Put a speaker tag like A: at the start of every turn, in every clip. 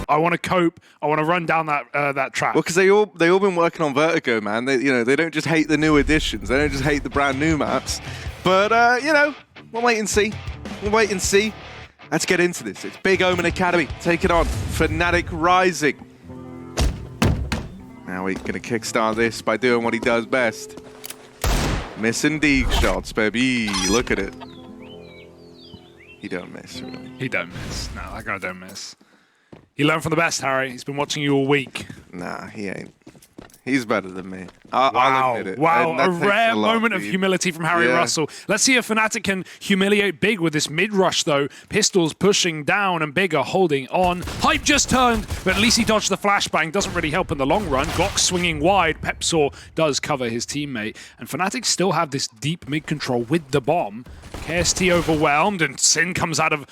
A: I want to cope. I want to run down that track.
B: Well, because they all been working on Vertigo, man. They don't just hate the new additions. They don't just hate the brand new maps. But we'll wait and see. We'll wait and see. Let's get into this. It's Big OMEN Academy taking on Fnatic Rising. Now we're gonna kickstart this by doing what he does best. Missing dig shots, baby. Look at it. He don't miss, really.
A: He don't miss. No, that guy don't miss. He learned from the best, Harry. He's been watching you all week.
B: Nah, he ain't. He's better than me. I'll admit it.
A: Wow, a rare
B: lot,
A: moment of humility from Harry Russell. Let's see if Fnatic can humiliate Big with this mid-rush, though. Pistols pushing down and Big are holding on. Hype just turned, but at least he dodged the flashbang. Doesn't really help in the long run. Glock swinging wide. Pepsaw does cover his teammate. And Fnatic still have this deep mid-control with the bomb. KST overwhelmed, and Sin comes out of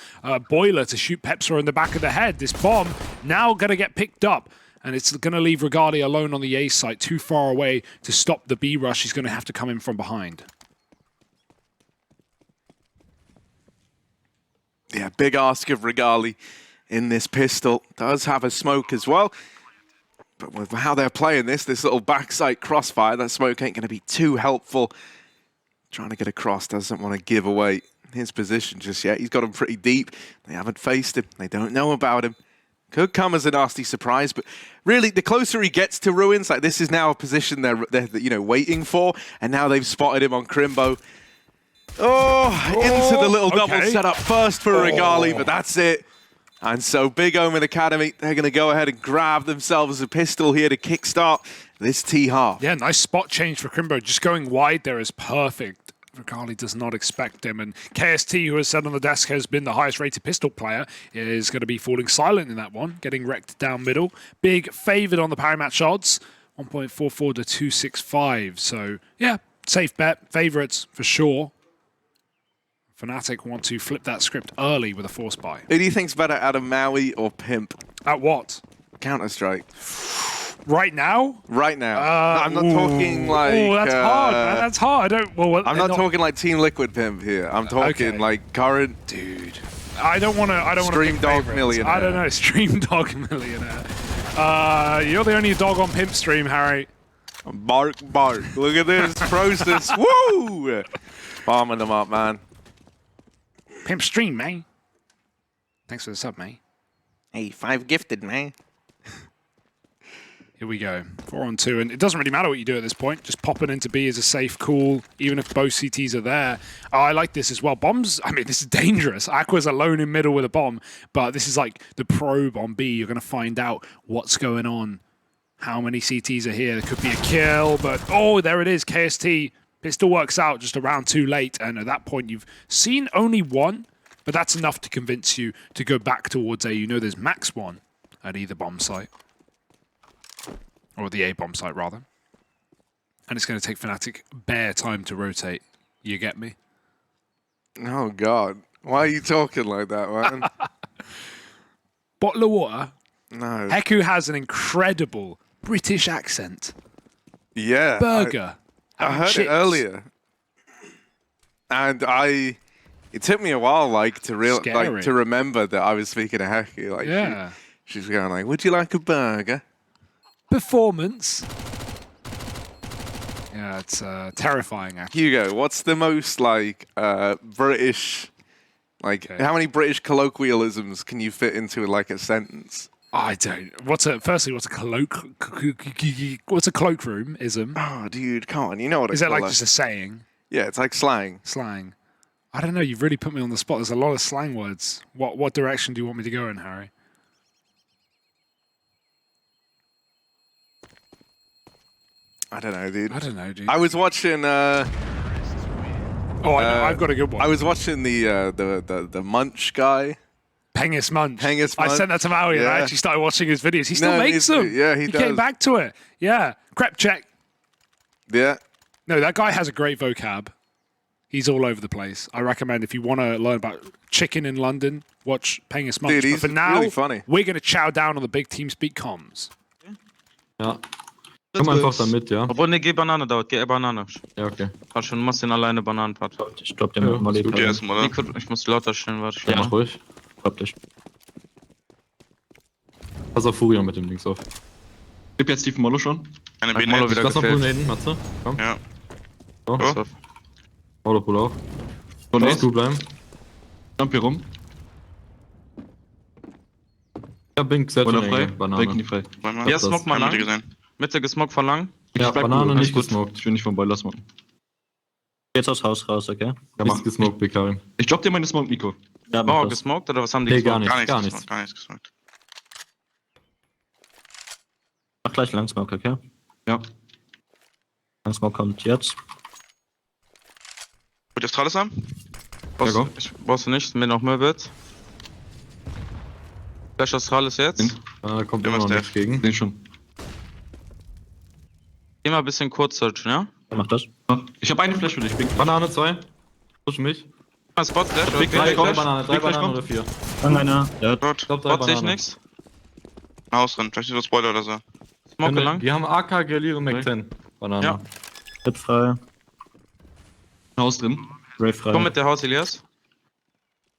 A: Boiler to shoot Pepsaw in the back of the head. This bomb now going to get picked up. And it's going to leave Regali alone on the A site, too far away to stop the B rush. He's going to have to come in from behind.
B: Yeah, big ask of Regali in this pistol. Does have a smoke as well. But with how they're playing this little backside crossfire, that smoke ain't going to be too helpful. Trying to get across, doesn't want to give away his position just yet. He's got him pretty deep. They haven't faced him. They don't know about him. Could come as a nasty surprise, but really, the closer he gets to Ruins, like this is now a position they're waiting for, and now they've spotted him on Crimbo. Into the little double setup first for Regali, but that's it. And so Big OMEN Academy, they're going to go ahead and grab themselves a pistol here to kickstart this T-half.
A: Yeah, nice spot change for Crimbo. Just going wide there is perfect. Regali does not expect him, and KST, who has said on the desk has been the highest rated pistol player, is going to be falling silent in that one, getting wrecked down middle. Big favoured on the parry match odds, 1.44 to 265. So yeah, safe bet, favourites for sure. Fnatic want to flip that script early with a force buy.
B: Who do you think's better out of Maui or Pimp?
A: At what?
B: Counter-Strike.
A: Right now?
B: Right now. I'm not talking like...
A: Oh, that's hard, man. That's hard.
B: I'm not talking like Team Liquid Pimp here. I'm talking like current...
A: Dude. I don't want to
B: Stream Dog Millionaire.
A: I don't know. Stream Dog Millionaire. You're the only dog on Pimp Stream, Harry.
B: Bark, bark. Look at this process. Woo! Bombing them up, man.
A: Pimp Stream, man. Thanks for the sub, mate.
B: Hey, 5 gifted, man.
A: Here we go. 4-on-2, and it doesn't really matter what you do at this point. Just popping into B is a safe call, even if both CTs are there. Oh, I like this as well. Bombs, I mean, this is dangerous. Aqua's alone in middle with a bomb, but this is like the probe on B. You're going to find out what's going on. How many CTs are here? There could be a kill, but oh, there it is, KST. Pistol works out just around too late, and at that point, you've seen only one, but that's enough to convince you to go back towards A. You know there's max one at either bomb site. Or the A bomb site, rather. And it's going to take Fnatic bare time to rotate. You get me?
B: Oh, God. Why are you talking like that, man?
A: Bottle of water?
B: No.
A: Heku has an incredible British accent.
B: Yeah.
A: Burger.
B: I heard it earlier. And it took me a while, to remember that I was speaking to Heku. Like,
A: yeah.
B: She's going like, would you like a burger?
A: Performance. Yeah, it's terrifying, actually.
B: Hugo, what's the most British how many British colloquialisms can you fit into a sentence?
A: I don't. Firstly, what's a cloakroom-ism?
B: Oh, dude, come on, you know what
A: is that like just a saying?
B: Yeah, it's like slang.
A: Slang. I don't know, you've really put me on the spot. There's a lot of slang words. What direction do you want me to go in, Harry?
B: I don't know, dude.
A: I
B: was watching.
A: I know. I've got a good one.
B: I was watching the Munch guy.
A: Pengis Munch.
B: I
A: sent that to Maui and I actually started watching his videos. He still makes them.
B: Yeah, he does.
A: He came back to it. Yeah. Crep check.
B: Yeah.
A: No, that guy has a great vocab. He's all over the place. I recommend if you want to learn about chicken in London, watch Pengis Munch.
B: Dude, he's
A: but for now,
B: really funny.
A: We're going to chow down on the big TeamSpeak comms.
C: Ja. Komm einfach da mit, ja.
D: Obwohl, ne, geh Banane dort, geh Banane.
C: Ja, okay.
D: Hast schon, machst ihn alleine Bananenpart.
C: Ich glaub, der mal die
E: Okay, erstmal, ne?
D: Ich muss lauter stellen, warte.
C: Ja, mach ruhig. Glaub dich. Pass auf Furion mit dem Links auf.
E: Gib jetzt die Mollo schon.
D: Eine
E: Molo
D: Molo
E: wieder
D: wieder
C: Lass noch Pool
D: gefällt.
C: naden, Matze. Komm.
D: Ja.
C: So.
D: So.
C: Hau doch Pool auf.
E: Und
C: Lass
E: aus.
C: du bleiben.
E: Jump hier rum.
C: Ja, Bink, sehr
E: Oder
C: schön,
E: frei.
C: Banane.
E: Break nie frei.
D: Ja,
C: das.
D: smoke mal
F: Haben wir die
D: lang.
F: gesehen?
D: Mitte gesmoked von lang.
C: Ja,
E: bleib
C: Banane
E: cool, alles
C: nicht
E: gut.
C: gesmoked.
E: Ich will nicht vom Boiler smoken.
G: Jetzt aus Haus raus, okay?
E: Ja,
C: Nichts
E: mach.
C: gesmoked, Bekarim.
E: Ich drop dir meine Smoke, Nico.
G: Ja, mach
D: Oh,
G: das.
D: gesmoked oder was haben die
C: Nee, gar
D: gesmoked?
C: nicht.
F: Gar
C: Gar
F: nichts
C: nichts.
F: gesagt. Gar nichts gesagt.
G: Mach gleich Langsmoke, okay?
E: Ja.
G: Langsmoke kommt jetzt.
F: Wollt ihr Astralis haben?
D: Brauchst,
E: go.
D: brauchst du nicht, mir noch mehr wird. Flash Astralis jetzt.
E: Sind.
C: Kommt
F: Ja,
C: immer noch
F: was der?
C: nichts gegen.
E: Den schon.
D: Geh mal ein bisschen kurz searchen, ja?
G: Ja, mach das.
E: Ich habe eine Flash für dich, Bink.
C: Banane 2. Push mich.
D: Mal Spot Flash.
E: Big
D: Okay.
E: Flash.
C: Drei Bananen, drei
E: Big Flash
C: Bananen
E: kommt.
C: oder 4.
G: Dann einer. Ja,
F: Gut.
C: Ich glaube, drei
D: Spot sehe ich
C: Bananen.
D: nichts.
F: Nach Haus drin. Vielleicht ist das Spoiler oder so.
D: Smoke lang.
C: Die haben AK, Galil und Mac 10. Banane.
D: Ja.
G: Hit frei.
E: Haus drin.
G: Ray frei.
D: Komm mit der Haus, Elias.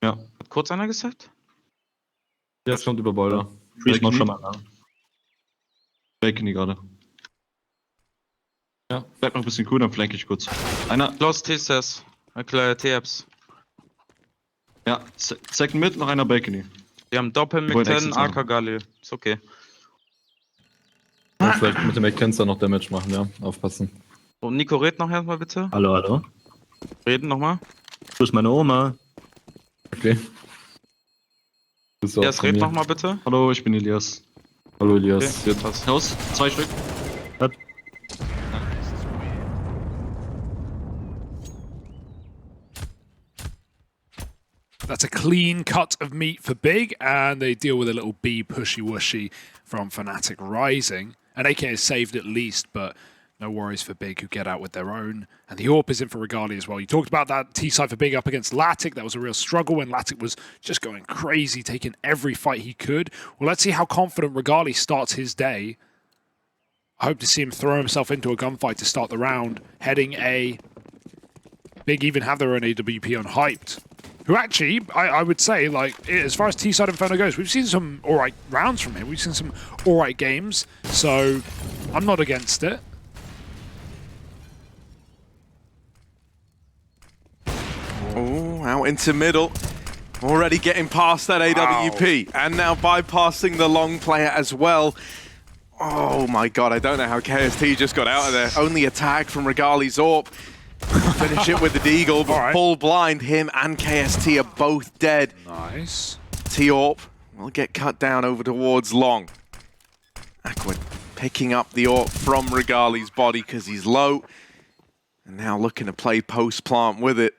E: Ja.
D: Hat kurz einer gesagt?
C: Jetzt kommt über Boiler.
G: Freeze Smoke schon mal an.
E: Bacon die gerade.
C: Ja.
E: Bleib noch ein bisschen cool, dann flank ich kurz. Einer.
D: Close T-Sess. T-Apps.
E: Ja. Second Mid, noch einer Bacon.
D: Die haben Doppel
E: wollen
D: mit 10,
E: Exits machen.
D: AK Galil. Ist okay.
C: Und vielleicht mit dem Mac 10 noch Damage machen, ja. Aufpassen.
D: Und Nico, red noch erstmal bitte.
G: Hallo, hallo.
D: Reden nochmal.
G: Du bist meine Oma.
C: Okay. Bist du auch
D: Elias,
C: von
D: red
C: mir.
D: nochmal bitte.
E: Hallo, ich bin Elias.
C: Hallo Elias.
D: Okay.
C: Jetzt.
D: Passt.
E: Haus, 2 Stück.
A: That's a clean cut of meat for Big, and they deal with a little B pushy-wushy from Fnatic Rising. And AK is saved at least, but no worries for Big, who get out with their own. And the AWP is in for Regali as well. You talked about that T-side for Big up against Latic. That was a real struggle when Latic was just going crazy, taking every fight he could. Well, let's see how confident Regali starts his day. I hope to see him throw himself into a gunfight to start the round. Heading A. Big even have their own AWP on Hyped, who actually, I would say, like, as far as T-side Inferno goes, we've seen some alright rounds from him. We've seen some alright games, so I'm not against it.
B: Oh, out into middle. Already getting past that AWP. And now bypassing the long player as well. Oh my god, I don't know how KST just got out of there. Only a tag from Regali's AWP. Finish it with the Deagle, but
A: Alright.
B: full blind. Him and KST are both dead.
A: Nice.
B: T-AWP will get cut down over towards long. Aqua picking up the AWP from Regali's body because he's low. And now looking to play post-plant with it.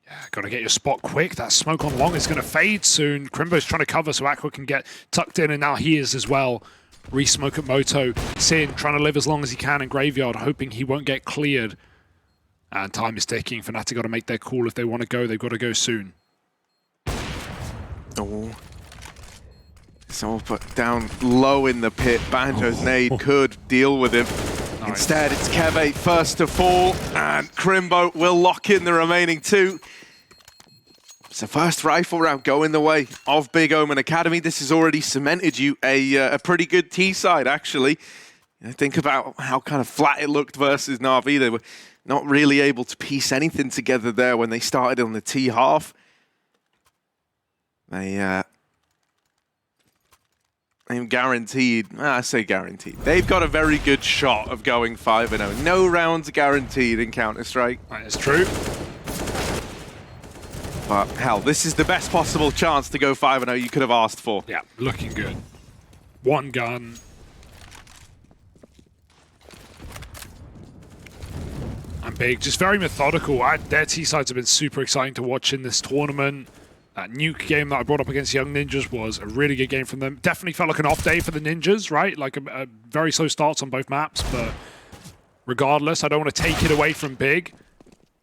A: Yeah, got to get your spot quick. That smoke on long is going to fade soon. Crimbo's trying to cover so Aqua can get tucked in, and now he is as well. Re-smoke at Moto. Sin trying to live as long as he can in Graveyard, hoping he won't get cleared. And time is ticking. Fnatic got to make their call if they want to go. They've got to go soon.
B: Oh. It's all put down low in the pit. Banjo's nade could deal with him.
A: Nice.
B: Instead, it's Keve first to fall, and Crimbo will lock in the remaining two. It's the first rifle round going the way of Big OMEN Academy. This has already cemented you a pretty good T side, actually. You know, think about how kind of flat it looked versus Na'Vi. They were not really able to piece anything together there when they started on the T half. They've guaranteed, I say guaranteed. They've got a very good shot of going 5-0. No rounds guaranteed in Counter-Strike.
A: That is true.
B: But hell, this is the best possible chance to go 5-0 you could have asked for.
A: Yeah, looking good. One gun. And Big, just very methodical. Their T-sides have been super exciting to watch in this tournament. That nuke game that I brought up against Young Ninjas was a really good game from them. Definitely felt like an off day for the Ninjas, right? Like a very slow starts on both maps, but regardless, I don't want to take it away from Big.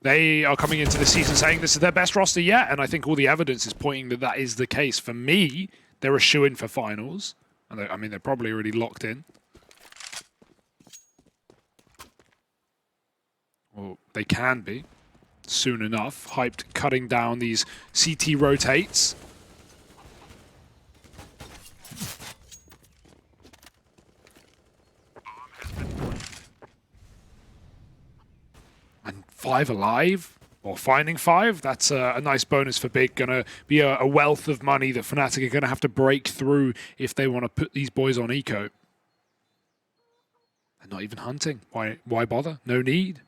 A: They are coming into the season saying this is their best roster yet, and I think all the evidence is pointing that that is the case. For me, they're a shoo-in for finals. And I mean, they're probably already locked in. Well, they can be soon enough. Hyped cutting down these CT rotates. And 5 alive, or finding 5, that's a nice bonus for Big. Gonna be a wealth of money that Fnatic are gonna have to break through if they want to put these boys on eco. They're not even hunting. Why bother? No need.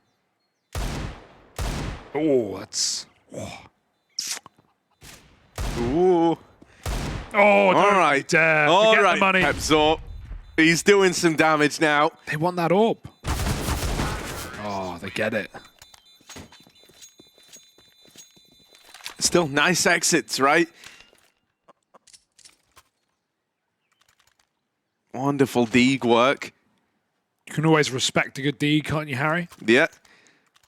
A: Oh, that's... Oh,
B: Ooh.
A: don't
B: All right.
A: dare.
B: All
A: Forget
B: right,
A: the money.
B: Pepzor. He's doing some damage now.
A: They want that orb. Oh, they get it.
B: Still nice exits, right? Wonderful Deeg work.
A: You can always respect a good deed, can't you, Harry?
B: Yeah.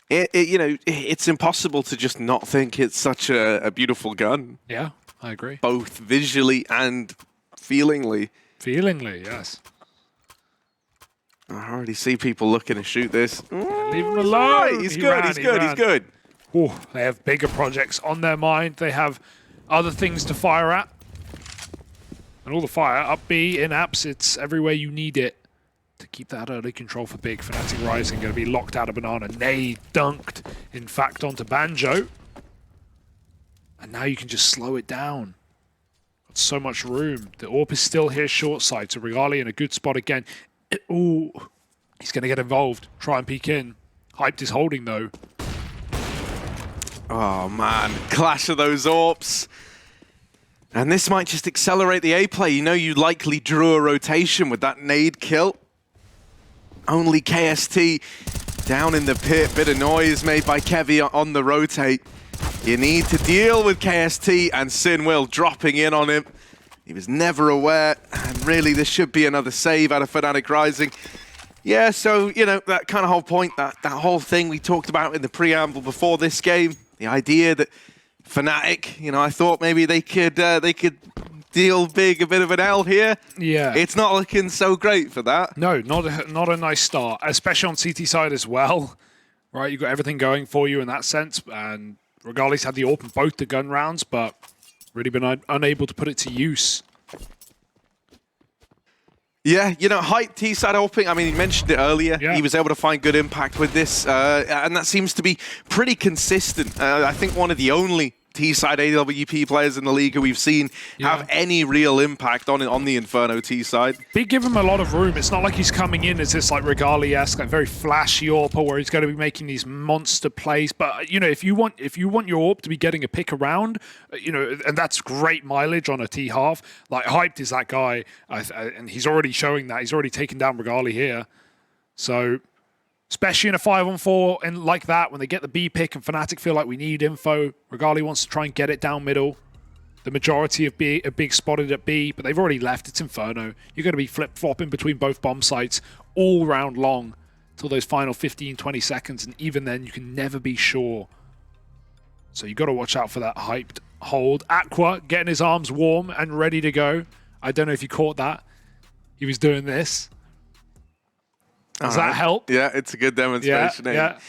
B: It's impossible to just not think it's such a beautiful gun,
A: Yeah, I agree.
B: both visually and feelingly.
A: Feelingly, yes.
B: I already see people looking to shoot this.
A: Leave him
B: He's
A: alone.
B: right. He's
A: He
B: good.
A: ran,
B: He's
A: he
B: good. He's
A: ran.
B: good.
A: Oh, they have bigger projects on their mind. They have other things to fire at. And all the fire, up B, in apps, it's everywhere you need it to keep that early control for Big. Fnatic Rising going to be locked out of Banana. Nade dunked, in fact, onto Banjo. And now you can just slow it down. Got so much room. The AWP is still here short side, so Regali in a good spot again. Ooh, he's going to get involved. Try and peek in. Hyped is holding, though.
B: Oh, man. Clash of those AWPs. And this might just accelerate the A play. You know you likely drew a rotation with that nade kill. Only KST down in the pit. Bit of noise made by Kevy on the rotate. You need to deal with KST and Sinwil dropping in on him. He was never aware. And really, this should be another save out of Fnatic Rising. Yeah, so, that kind of whole point, that whole thing we talked about in the preamble before this game. The idea that Fnatic, I thought maybe they could deal Big a bit of an L here.
A: Yeah.
B: It's not looking so great for that.
A: No, not a nice start, especially on CT side as well. Right, you've got everything going for you in that sense, and Regali's had the AWP in both the gun rounds, but really been unable to put it to use.
B: Yeah, Hype T-side opening, I mean, he mentioned it earlier.
A: Yeah.
B: He was able to find good impact with this, and that seems to be pretty consistent. I think one of the only T-side AWP players in the league who we've seen have any real impact on the Inferno T-side.
A: Big give him a lot of room. It's not like he's coming in as this like Regali-esque, like very flashy AWP where he's going to be making these monster plays. But if you want your AWP to be getting a pick around, and that's great mileage on a T-half. Like Hyped is that guy, and he's already showing that. He's already taken down Regali here. So especially in a 5-on-4 and like that, when they get the B pick and Fnatic feel like we need info, Regali wants to try and get it down middle. The majority of B are Big spotted at B, but they've already left. It's Inferno. You're going to be flip-flopping between both bomb sites all round long till those final 15, 20 seconds, and even then you can never be sure. So you've got to watch out for that hyped hold. Aqua getting his arms warm and ready to go. I don't know if you caught that. He was doing this. Does that help?
B: Yeah, it's a good demonstration.
A: Yeah.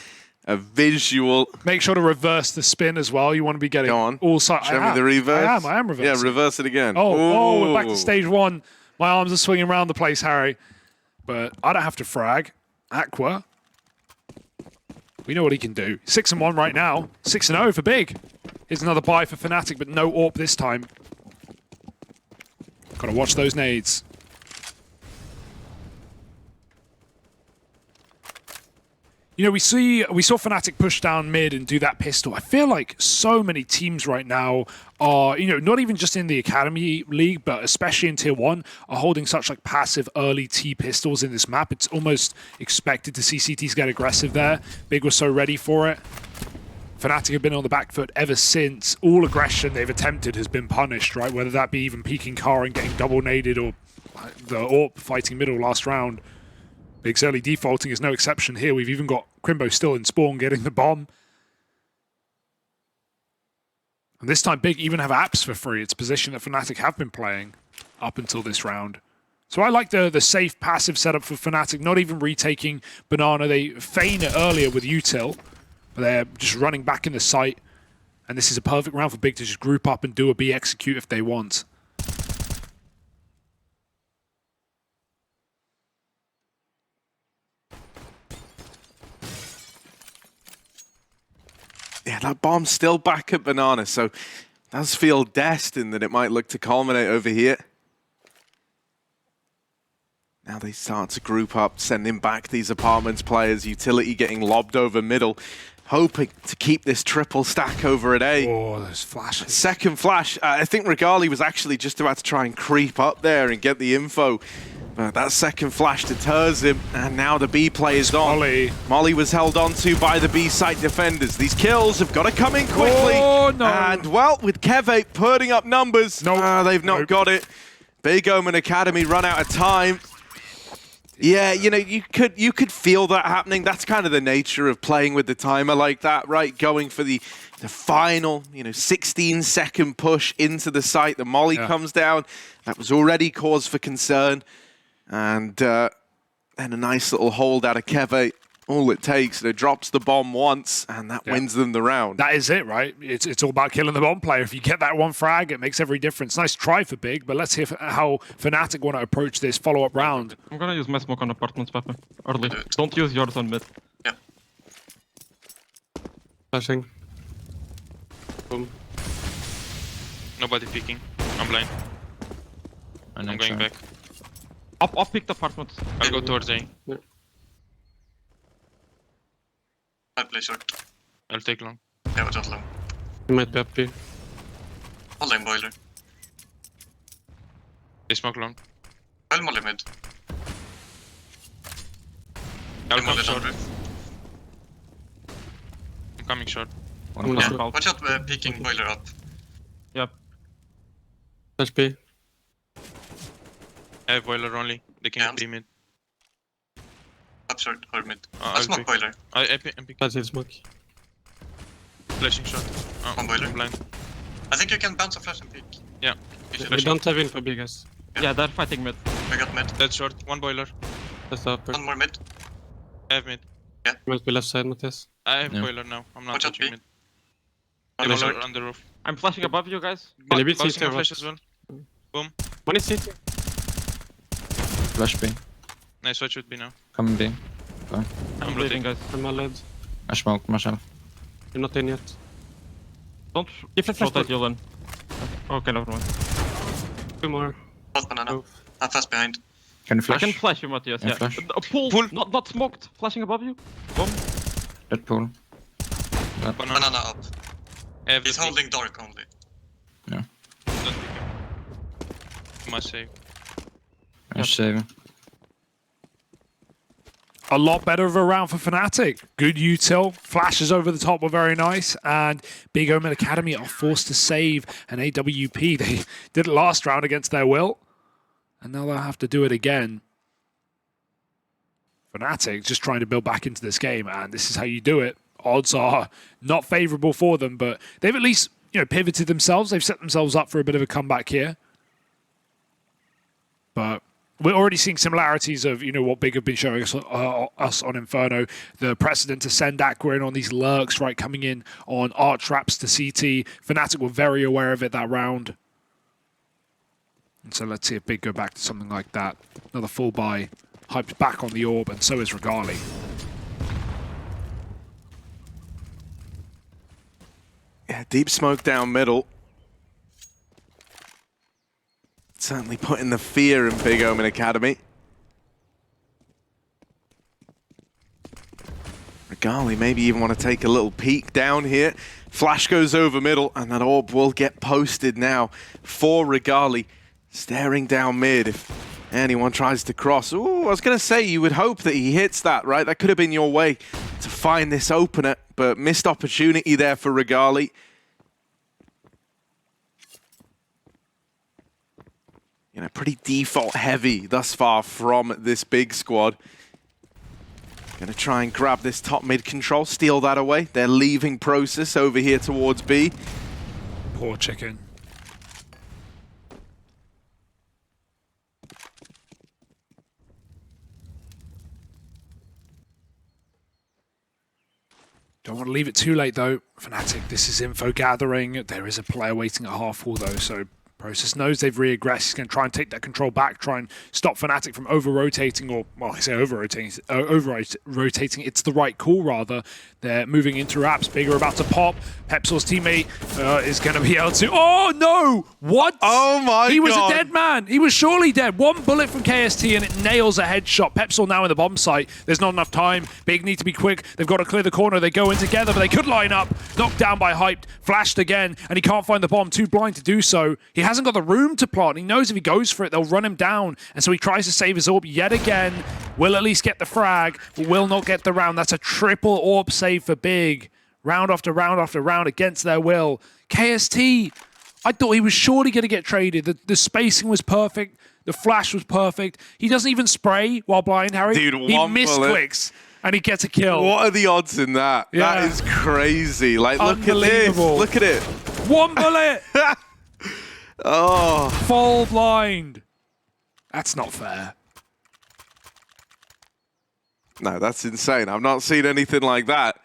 B: A visual.
A: Make sure to reverse the spin as well. You want to be getting
B: Go on.
A: all sides.
B: Show me the reverse.
A: I am reversing.
B: Yeah, reverse it again.
A: Oh, we're back
B: Ooh.
A: to stage 1. My arms are swinging around the place, Harry. But I don't have to frag. Aqua. We know what he can do. 6-1 right now. 6-0 for Big. Here's another buy for Fnatic, but no AWP this time. Gotta watch those nades. We saw Fnatic push down mid and do that pistol. I feel like so many teams right now are, not even just in the Academy League, but especially in Tier 1, are holding such like passive early T pistols in this map. It's almost expected to see CTs get aggressive there. Big was so ready for it. Fnatic have been on the back foot ever since. All aggression they've attempted has been punished, right? Whether that be even peeking car and getting double naded or the AWP fighting middle last round. Big's early defaulting is no exception here. We've even got Crimbo still in spawn getting the bomb. And this time Big even have apps for free. It's a position that Fnatic have been playing up until this round. So I like the safe passive setup for Fnatic, not even retaking Banana. They feign it earlier with util, but they're just running back in the site. And this is a perfect round for Big to just group up and do a B execute if they want.
B: Yeah, that bomb's still back at Banana, so does feel destined that it might look to culminate over here. Now they start to group up, sending back these apartments players. Utility getting lobbed over middle, hoping to keep this triple stack over at A.
A: Oh, those flashes.
B: Second flash. I think Regali was actually just about to try and creep up there and get the info. But that second flash deters him, and now the B play is on. Molly was held on to by the B site defenders. These kills have got to come in quickly.
A: Oh, no.
B: And, well, with Keve putting up numbers, they've not got it. Big OMEN Academy run out of time. Yeah, you know, you could feel that happening. That's kind of the nature of playing with the timer like that, right? Going for the final, 16-second push into the site. The molly comes down. That was already cause for concern. And then a nice little hold out of Keve. All it takes, it drops the bomb once, and that wins them the round.
A: That is it, right? It's all about killing the bomb player. If you get that one frag, it makes every difference. Nice try for Big, but let's hear how Fnatic want to approach this follow-up round.
E: I'm gonna use my smoke on apartments, Pepe. Early. Don't use yours on mid.
F: Yeah.
E: Flashing. Boom.
F: Nobody peeking. I'm blind. I'm going back.
E: Up picked apartments.
F: I'll go towards A.
E: Yeah.
F: I'll play short. I'll take long. Yeah, but not long.
E: You might be up B.
F: Holding boiler. They smoke long. I'll molly mid. I'll come short. I'm coming short.
E: Yeah.
F: Watch out, peeking boiler up.
E: Yep. Flash B.
F: I have boiler only. They can be mid. Up short or mid. I'll smoke boiler. I'm picking.
E: Flash in smoke.
F: Flashing shot. On boiler. I'm blind. I think you can bounce a flash and peek. Yeah.
E: We don't have info B, guys. Yeah, they're fighting mid.
F: I got mid. Dead short. One boiler.
E: That's the upper.
F: One more mid. I have mid. Yeah.
E: Must be left side, Matthias.
F: I have boiler now. I'm not touching mid. Boiler on the roof.
E: I'm flashing above you guys.
F: Bouncing a flash as well. Boom.
E: One is CT.
H: Flash B.
F: Nice watch with B now.
H: Coming B.
E: I'm bleeding, guys. I'm all led.
H: I smoke myself.
E: You're not in yet. Don't give a flash at Yolan. Okay, never mind. Two more.
F: Both banana. I'm fast behind.
H: Can you flash?
E: I can flash you, Matthias. Yeah.
H: Flash.
E: Pull. Not smoked. Flashing above you. Bomb.
H: Dead pool.
F: Banana up. He's holding dark only.
H: Yeah.
F: Don't pick him. You must save.
H: I'm saving.
A: A lot better of a round for Fnatic. Good util. Flashes over the top were very nice. And Big OMEN Academy are forced to save an AWP. They did it last round against their will. And now they'll have to do it again. Fnatic just trying to build back into this game. And this is how you do it. Odds are not favorable for them. But they've at least pivoted themselves. They've set themselves up for a bit of a comeback here. But we're already seeing similarities of, what Big have been showing us on Inferno. The precedent to send Aqua in on these lurks, right, coming in on arch traps to CT. Fnatic were very aware of it that round. And so let's see if Big go back to something like that. Another full buy, hyped back on the orb, and so is Regali.
B: Yeah, deep smoke down middle. Certainly putting the fear in Big OMEN Academy. Regali maybe even want to take a little peek down here. Flash goes over middle, and that orb will get posted now for Regali. Staring down mid if anyone tries to cross. Ooh, I was going to say, you would hope that he hits that, right? That could have been your way to find this opener, but missed opportunity there for Regali. Pretty default heavy thus far from this Big squad. Gonna try and grab this top mid control, steal that away. They're leaving process over here towards B.
A: Poor chicken. Don't want to leave it too late though. Fnatic, this is info gathering. There is a player waiting at half wall though, so Process knows they've re-aggressed. He's going to try and take that control back, try and stop Fnatic from over-rotating, or, well, I say over-rotating. It's the right call, rather. They're moving into apps. Big are about to pop. Pepsor's teammate is going to be able to... Oh, no! What?
B: Oh, my God.
A: He was a dead man. He was surely dead. One bullet from KST, and it nails a headshot. Pepsor now in the bomb site. There's not enough time. Big need to be quick. They've got to clear the corner. They go in together, but they could line up. Knocked down by Hyped. Flashed again, and he can't find the bomb. Too blind to do so. He hasn't got the room to plant. He knows if he goes for it, they'll run him down. And so he tries to save his orb yet again. Will at least get the frag, but will not get the round. That's a triple orb save for Big. Round after round after round against their will. KST, I thought he was surely going to get traded. The spacing was perfect. The flash was perfect. He doesn't even spray while blind, Harry.
B: Dude,
A: he misclicks and he gets a kill.
B: What are the odds in that?
A: Yeah.
B: That is crazy. Like, look at this. Look at it.
A: One bullet.
B: Oh.
A: Full blind. That's not fair.
B: No, that's insane. I've not seen anything like that.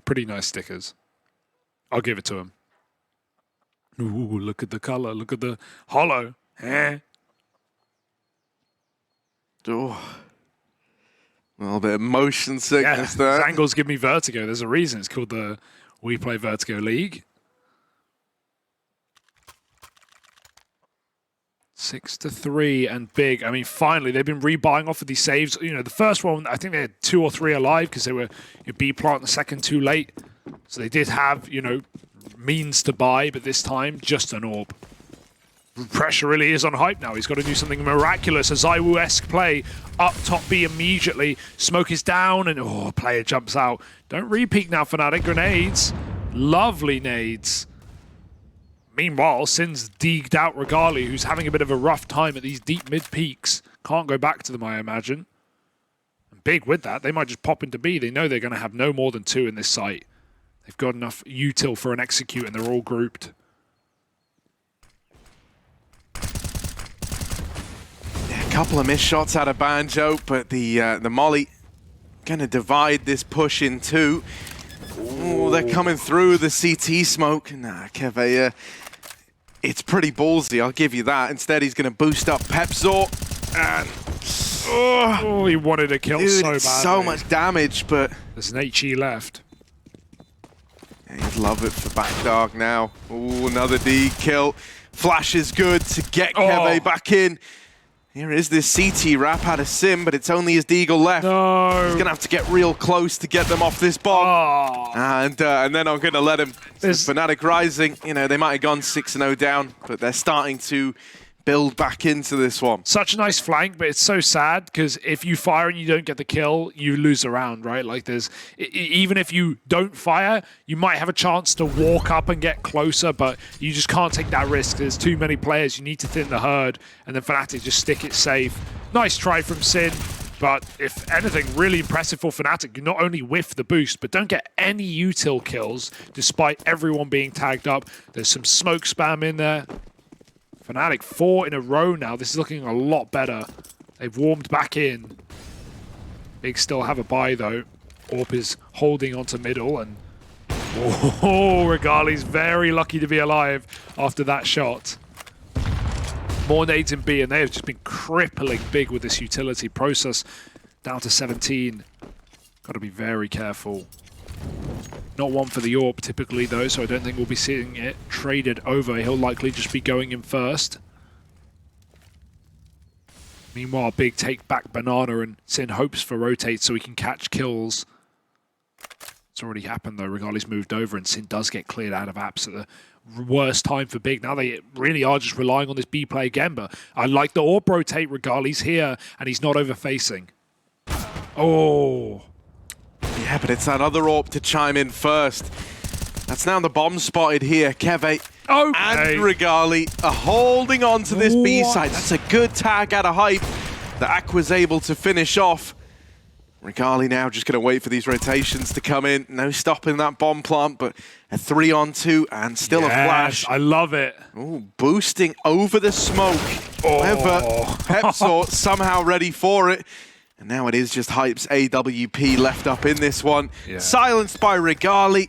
A: Pretty nice stickers. I'll give it to him. Ooh, look at the color. Look at the hollow.
B: Oh. A little bit of motion sickness
A: Yeah,
B: there.
A: his angles give me vertigo. There's a reason it's called the WePlay Vertigo League. 6-3 and Big. I mean, finally, they've been rebuying off of these saves. You know, the first one, I think they had 2 or 3 alive because they were B plant, the second too late. So they did have, you know, means to buy, but this time, just an orb. Pressure really is on Hype now. He's got to do something miraculous. A Zywoo-esque play up top B immediately. Smoke is down and, oh, player jumps out. Don't re-peek now, Fnatic. Grenades. Lovely nades. Meanwhile, Sin's deeged out Regali, who's having a bit of a rough time at these deep mid peaks. Can't go back to them, I imagine. And Big with that, they might just pop into B. They know they're going to have no more than 2 in this site. They've got enough util for an execute, and they're all grouped.
B: Yeah, a couple of missed shots out of Banjo, but the molly going to divide this push in 2. Oh, they're coming through the CT smoke. Nah, Keve, it's pretty ballsy, I'll give you that. Instead, he's going to boost up Pepsor. And
A: Oh, he wanted a kill
B: dude,
A: so badly.
B: it's so much damage, but
A: There's an HE left.
B: yeah, you'd love it for Backdark now. Oh, another D kill. Flash is good to get Keve back in. Here is this CT wrap out of Sim, but it's only his Deagle left.
A: No.
B: He's going to have to get real close to get them off this bomb.
A: Oh.
B: And then I'm going to let him. Fnatic Rising, you know, they might have gone 6-0 down, but they're starting to build back into this one.
A: Such a nice flank, but it's so sad because if you fire and you don't get the kill, you lose the round, right? Like there's, even if you don't fire, you might have a chance to walk up and get closer, but you just can't take that risk. There's too many players. You need to thin the herd, and then Fnatic just stick it safe. Nice try from Sin, but if anything, really impressive for Fnatic. You not only whiff the boost, but don't get any util kills despite everyone being tagged up. There's some smoke spam in there. Fnatic 4 in a row now. This is looking a lot better. They've warmed back in. Big still have a buy though. Orp is holding onto middle and oh, Regali's very lucky to be alive after that shot. More nades in B and they have just been crippling Big with this utility. Process down to 17. Got to be very careful. Not one for the AWP typically though, so I don't think we'll be seeing it traded over. He'll likely just be going in first. Meanwhile, Big take back Banana and Sin hopes for rotate so he can catch kills. It's already happened though. Regali's moved over and Sin does get cleared out of apps at the worst time for Big. Now they really are just relying on this B play again, but I like the AWP rotate. Regali's here and he's not over facing. Oh.
B: Yeah, but it's that other AWP to chime in first. That's now the bomb spotted here. Keve and Regali are holding on to this B side. That's a good tag out of Hype that Aqua's able to finish off. Regali now just going to wait for these rotations to come in. No stopping that bomb plant, but a 3-on-2 and still a flash.
A: I love it.
B: Ooh, boosting over the smoke. However, Pepsor somehow ready for it. And now it is just Hype's AWP left up in this one. Yeah. Silenced by Regali.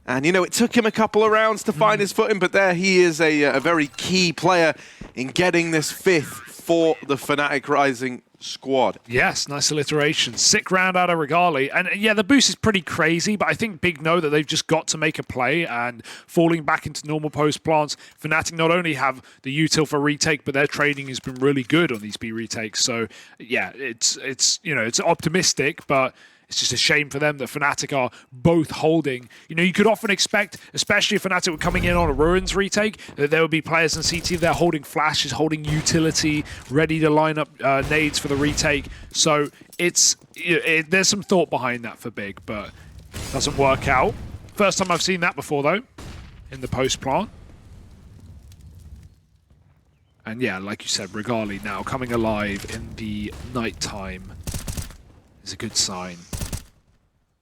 B: And, you know, it took him a couple of rounds to find his footing, but there he is, a very key player in getting this 5th for the Fnatic Rising squad.
A: Yes, nice alliteration. Sick round out of Regali. And yeah, the boost is pretty crazy, but I think big know that they've just got to make a play, and falling back into normal post plants, Fnatic not only have the util for retake, but their trading has been really good on these B retakes. So yeah, it's you know, it's optimistic, but it's just a shame for them that Fnatic are both holding. You know, you could often expect, especially if Fnatic were coming in on a Ruins retake, that there would be players in CT there holding flashes, holding utility, ready to line up nades for the retake. So there's some thought behind that for Big, but doesn't work out. First time I've seen that before, though, in the post plant. And yeah, like you said, Regali now coming alive in the nighttime is a good sign.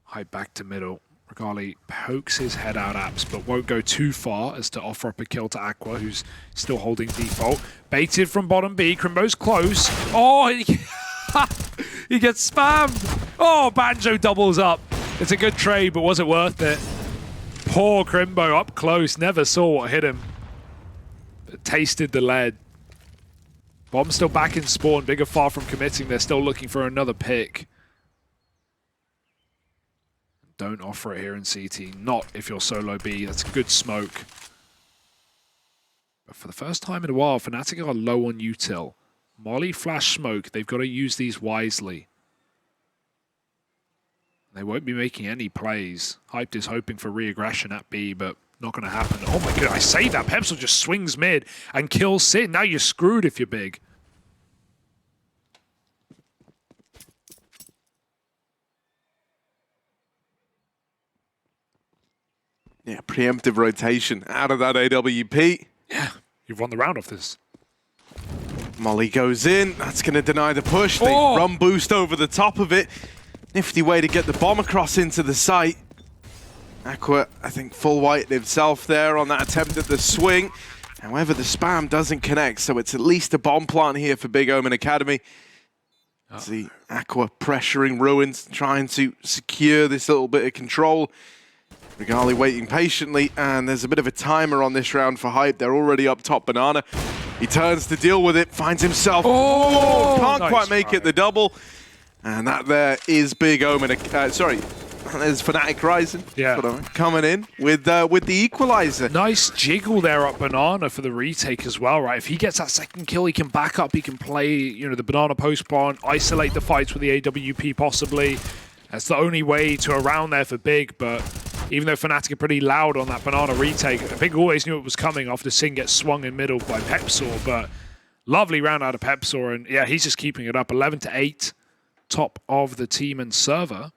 A: Hype back to middle. Regali pokes his head out apps, but won't go too far as to offer up a kill to Aqua, who's still holding default. Baited from bottom B. Crimbo's close. Oh, he gets spammed. Oh, Banjo doubles up. It's a good trade, but was it worth it? Poor Crimbo up close. Never saw what hit him. But tasted the lead. Bomb's still back in spawn. Big are far from committing. They're still looking for another pick. Don't offer it here in CT. Not if you're solo B. That's a good smoke. But for the first time in a while, Fnatic are low on util. Molly, flash, smoke. They've got to use these wisely. They won't be making any plays. Hyped is hoping for re-aggression at B, but not going to happen. Oh my god, I say that. Pepsil just swings mid and kills Sin. Now you're screwed if you're Big.
B: Yeah, preemptive rotation out of that AWP.
A: Yeah, you've won the round off this.
B: Molly goes in. That's going to deny the push. They run boost over the top of it. Nifty way to get the bomb across into the site. Aqua, I think, full white himself there on that attempt at the swing. However, the spam doesn't connect, so it's at least a bomb plant here for Big OMEN Academy. See Aqua pressuring Ruins, trying to secure this little bit of control. Regali waiting patiently, and there's a bit of a timer on this round for Hype. They're already up top Banana. He turns to deal with it, finds himself... can't
A: nice
B: quite make it the double. And that there is Big OMEN... sorry, there's Fnatic Rising.
A: Yeah.
B: Coming in with the equalizer.
A: Nice jiggle there up Banana for the retake as well, right? If he gets that second kill, he can back up, he can play, you know, the Banana post plant, isolate the fights with the AWP possibly. That's the only way to around there for Big, but even though Fnatic are pretty loud on that Banana retake, Big always knew it was coming after Sin gets swung in middle by Pepsaur, but lovely round out of Pepsaur, and yeah, he's just keeping it up. 11-8, top of the team and server.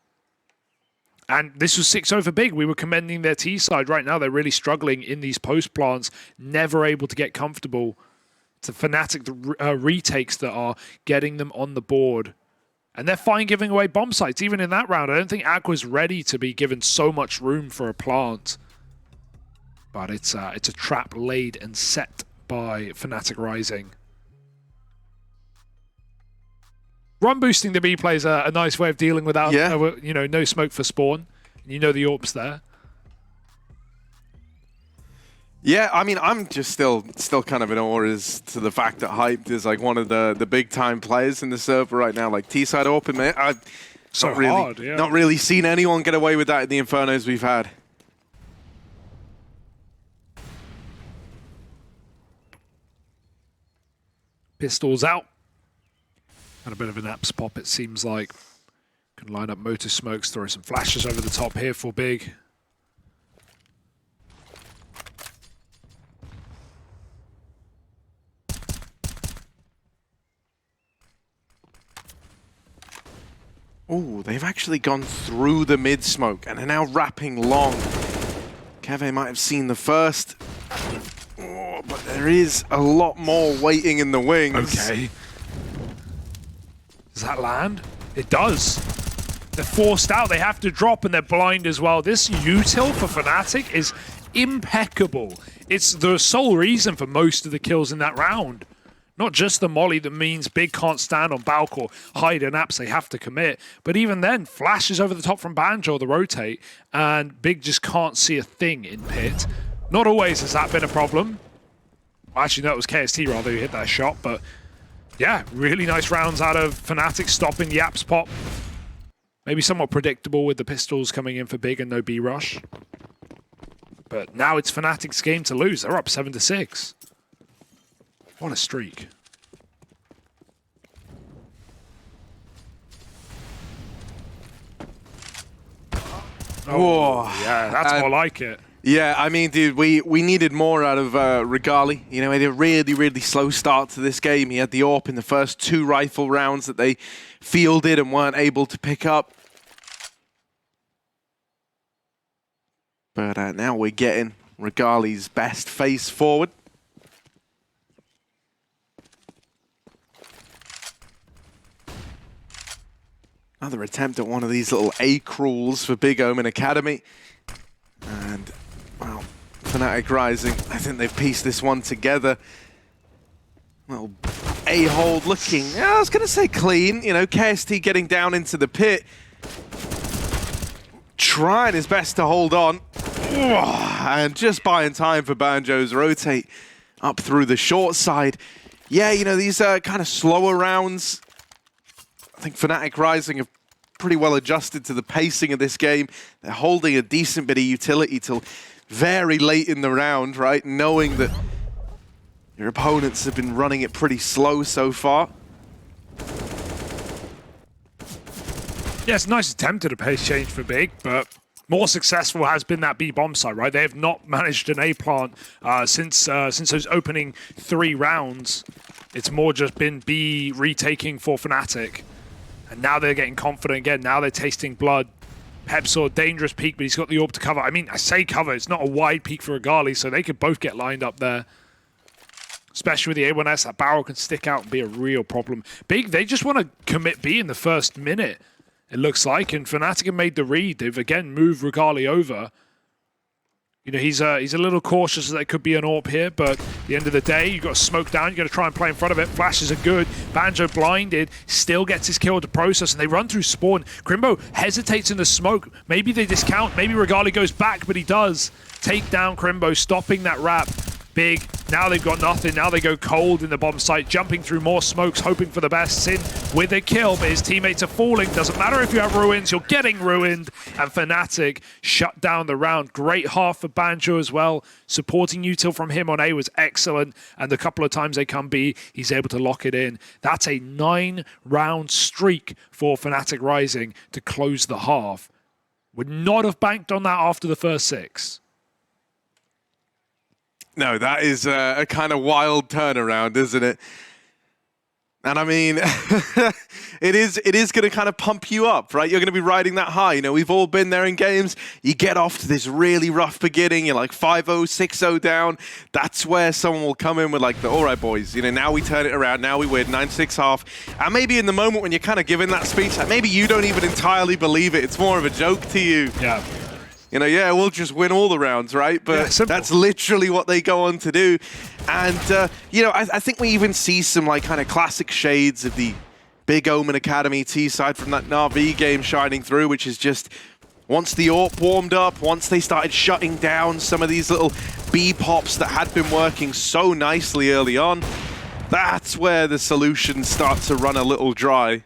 A: And this was 6-0 for Big. We were commending their T side. Right now, they're really struggling in these post plants, never able to get comfortable. It's the Fnatic retakes that are getting them on the board. And they're fine giving away bomb sites, even in that round. I don't think Aqua's ready to be given so much room for a plant. But it's a trap laid and set by Fnatic Rising. Run boosting the B play is a nice way of dealing without, you know, no smoke for spawn. You know the AWP's there.
B: Yeah, I mean, I'm just still kind of in awe as to the fact that Hyped is like one of the big time players in the server right now. Like T-side open, man. I've not really seen anyone get away with that in the Infernos we've had.
A: Pistols out. And a bit of an apps pop, it seems like. Can line up motor smokes, throw some flashes over the top here for Big.
B: Oh, they've actually gone through the mid smoke and are now wrapping long. Keve might have seen the first. Oh, but there is a lot more waiting in the wings.
A: Okay. Does that land? It does. They're forced out. They have to drop and they're blind as well. This util for Fnatic is impeccable. It's the sole reason for most of the kills in that round. Not just the molly that means Big can't stand on Balk or hide in apps, they have to commit. But even then, flashes over the top from Banjo, the rotate, and Big just can't see a thing in pit. Not always has that been a problem. Actually, no, it was KST rather who hit that shot, but yeah, really nice rounds out of Fnatic stopping the apps pop. Maybe somewhat predictable with the pistols coming in for Big and no B rush. But now it's Fnatic's game to lose. They're up 7-6. What a streak.
B: Whoa.
A: Yeah, that's more like it.
B: Yeah, I mean, dude, we needed more out of Regali. You know, he had a really, really slow start to this game. He had the AWP in the first 2 rifle rounds that they fielded and weren't able to pick up. But now we're getting Regali's best face forward. Another attempt at one of these little A crawls for Big OMEN Academy. And, well, Fnatic Rising, I think they've pieced this one together. Little A-hold looking, I was going to say clean. You know, KST getting down into the pit. Trying his best to hold on. And just buying time for Banjo's rotate up through the short side. Yeah, you know, these are kind of slower rounds. I think Fnatic Rising have pretty well adjusted to the pacing of this game. They're holding a decent bit of utility till very late in the round, right? Knowing that your opponents have been running it pretty slow so far.
A: Yeah, it's a nice attempt at a pace change for Big, but more successful has been that B bomb side, right? They have not managed an A plant since those opening 3 rounds. It's more just been B retaking for Fnatic. And now they're getting confident again. Now they're tasting blood. Pepsaw, dangerous peek, but he's got the AWP to cover. I mean, I say cover. It's not a wide peek for Regali, so they could both get lined up there. Especially with the A1S, that barrel can stick out and be a real problem. Big, they just want to commit B in the first minute, it looks like. And Fnatic have made the read. They've, again, moved Regali over. You know, he's a little cautious that there could be an AWP here, but at the end of the day, you've got to smoke down, you've got to try and play in front of it. Flashes are good. Banjo blinded, still gets his kill to process, and they run through spawn. Crimbo hesitates in the smoke. Maybe they discount, maybe Regali goes back, but he does take down Crimbo, stopping that wrap. Big, now they've got nothing, now they go cold in the bomb site, jumping through more smokes, hoping for the best. Sin with a kill, but his teammates are falling. Doesn't matter if you have ruins, you're getting ruined. And Fnatic shut down the round. Great half for Banjo as well. Supporting util from him on A was excellent, and the couple of times they come B, he's able to lock it in. That's a 9-round streak for Fnatic Rising to close the half. Would not have banked on that after the first 6.
B: No, that is a kind of wild turnaround, isn't it? And I mean, it is going to kind of pump you up, right? You're going to be riding that high. You know, we've all been there in games. You get off to this really rough beginning. You're like 5-0, 6-0 down. That's where someone will come in with like, all right, boys, you know, now we turn it around. Now we win 9-6 half. And maybe in the moment when you're kind of giving that speech, like maybe you don't even entirely believe it. It's more of a joke to you.
A: Yeah.
B: You know, yeah, we'll just win all the rounds, right? But yeah, that's literally what they go on to do. And, you know, I think we even see some, like, kind of classic shades of the Big OMEN Academy T-side from that Na'Vi game shining through, which is just once the AWP warmed up, once they started shutting down some of these little B-pops that had been working so nicely early on, that's where the solutions start to run a little dry.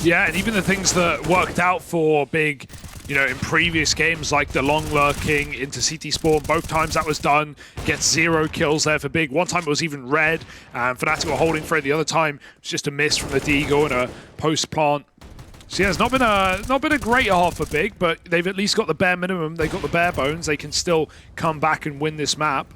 A: Yeah, and even the things that worked out for Big, you know, in previous games, like the long lurking into CT spawn, both times that was done, gets 0 kills there for Big. One time it was even red, and Fnatic were holding for it. The other time it was just a miss from the Deagle and a post plant. So yeah, it's not been a great half for Big, but they've at least got the bare minimum. They've got the bare bones. They can still come back and win this map.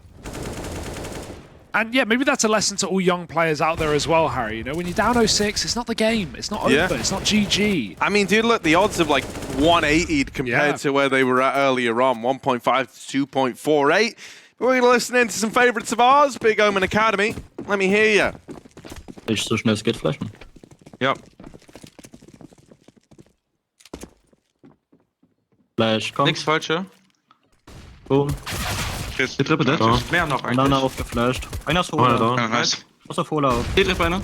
A: And yeah, maybe that's a lesson to all young players out there as well, Harry. You know, when you're down 0-6, it's not the game. It's not over. It's not GG.
B: I mean, dude, look, the odds of like 180'd compared to where they were at earlier on, 1.5 to 2.48. But we're going to listen in to some favorites of ours, Big OMEN Academy. Let me hear you.
G: Nicht so schnell es geht flashen.
D: Ja.
G: Flash, komm.
D: Nix Falsche.
G: Boom.
C: Die Treppe dead. Ja.
E: Mehr noch
G: Einer
E: eigentlich.
G: aufgeflasht. Einer ist
C: Einer
G: Hola.
C: down.
F: Oh, nice.
G: Was auf Hola auf?
E: Die Treppe einer.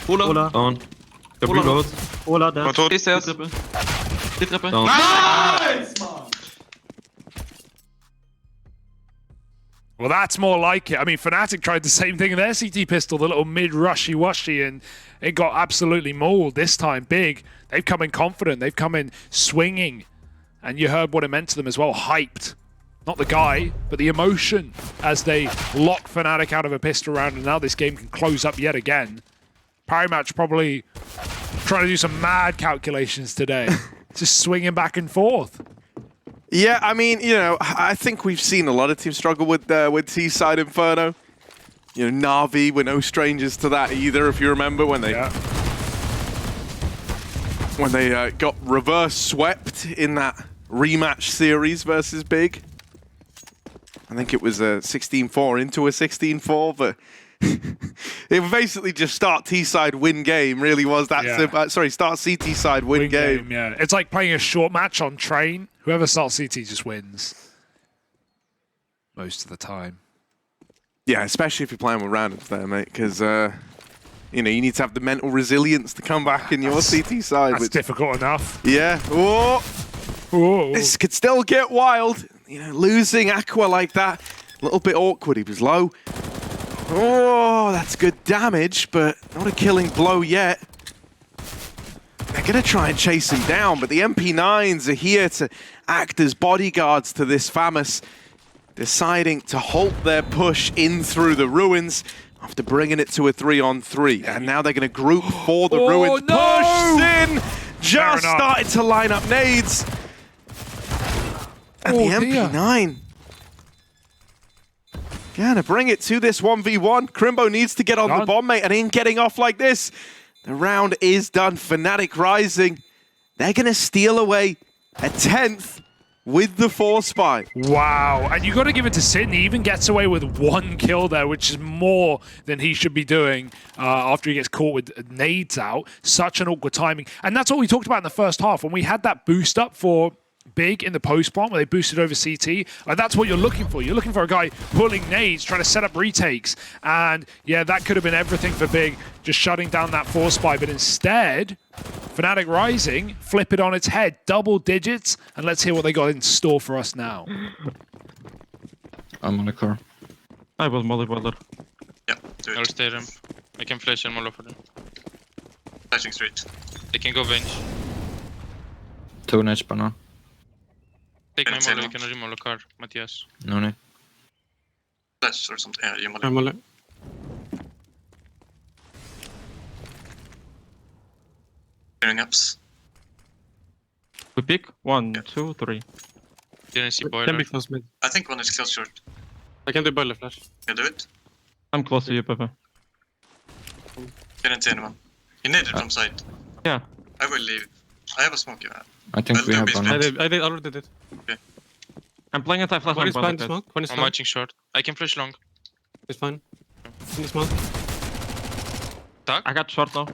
E: Hola.
G: Hola.
C: Down. Ich hab
E: Hola.
C: Reload.
G: Hola, der.
F: War tot.
E: Ist erst. Die Treppe.
C: Down.
A: Well, that's more like it. I mean, Fnatic tried the same thing in their CT pistol, the little mid-rushy-washy, and it got absolutely mauled this time. Big. They've come in confident. They've come in swinging. And you heard what it meant to them as well. Hyped. Not the guy, but the emotion as they lock Fnatic out of a pistol round, and now this game can close up yet again. Parimatch probably trying to do some mad calculations today. Just swinging back and forth.
B: Yeah, I mean, you know, I think we've seen a lot of teams struggle with T-side Inferno. You know, Na'Vi were no strangers to that either, if you remember, when they got reverse swept in that rematch series versus Big. I think it was a 16-4 into a 16-4, but it would basically just start T-side, win game. Really was that simple. Sorry, start CT side, win game.
A: Yeah, it's like playing a short match on train. Whoever starts CT just wins most of the time.
B: Yeah, especially if you're playing with randoms there, mate, because you know, you need to have the mental resilience to come back in your CT side.
A: That's difficult enough.
B: Yeah. Oh,
A: Ooh.
B: this could still get wild. You know, losing Aqua like that, a little bit awkward. He was low. Oh, that's good damage, but not a killing blow yet. They're going to try and chase him down, but the MP9s are here to act as bodyguards to this Famous, deciding to halt their push in through the ruins after bringing it to a 3-on-3. And now they're going to group for the ruins.
A: No!
B: Pushed in! Just started to line up nades. And the MP9. Gonna bring it to this 1v1. Crimbo needs to get on the bomb, mate, and in getting off like this, the round is done. Fnatic Rising, they're gonna steal away a 10th with the 4-spy.
A: Wow, and you got to give it to Sydney. He even gets away with 1 kill there, which is more than he should be doing after he gets caught with nades out. Such an awkward timing. And that's what we talked about in the first half. When we had that boost up for Big in the post bomb where they boosted over CT, that's what you're looking for. You're looking for a guy pulling nades, trying to set up retakes. And yeah, that could have been everything for Big, just shutting down that 4-spy. But instead, Fnatic Rising flip it on its head, double digits, and let's hear what they got in store for us now.
H: I'm on the car.
E: I was molly welder.
F: Yeah, do
I: I'll
F: it.
I: stay them. I can flash and molly for them.
F: Flashing straight.
I: They can go bench.
H: 2 nades per now.
I: Take my
F: Can I
I: molly,
F: say
I: you can remolly car, Matthias.
H: No need.
F: Flash or something. Yeah, you molly.
E: I'm molly.
F: Clearing ups.
E: We pick 1, 2, 3.
I: Didn't see
E: Can
I: boiler.
E: be close mid.
F: I think one is close short.
E: I can do boiler flash.
F: Can you do it?
E: I'm close to you, Pepe.
F: Didn't see anyone. He needed from side.
E: Yeah.
F: I will leave. I have a smoke. Yeah.
H: I think
F: Well,
H: we
F: they'll
H: have
F: be
H: one.
F: split.
E: I already did it.
F: Okay.
E: I'm playing anti-flash.
J: One is
E: on
J: behind
E: both
J: smoke. One is
I: I'm
J: fine.
I: watching short. I can flash long.
J: It's fine. In the smoke.
E: I got short now.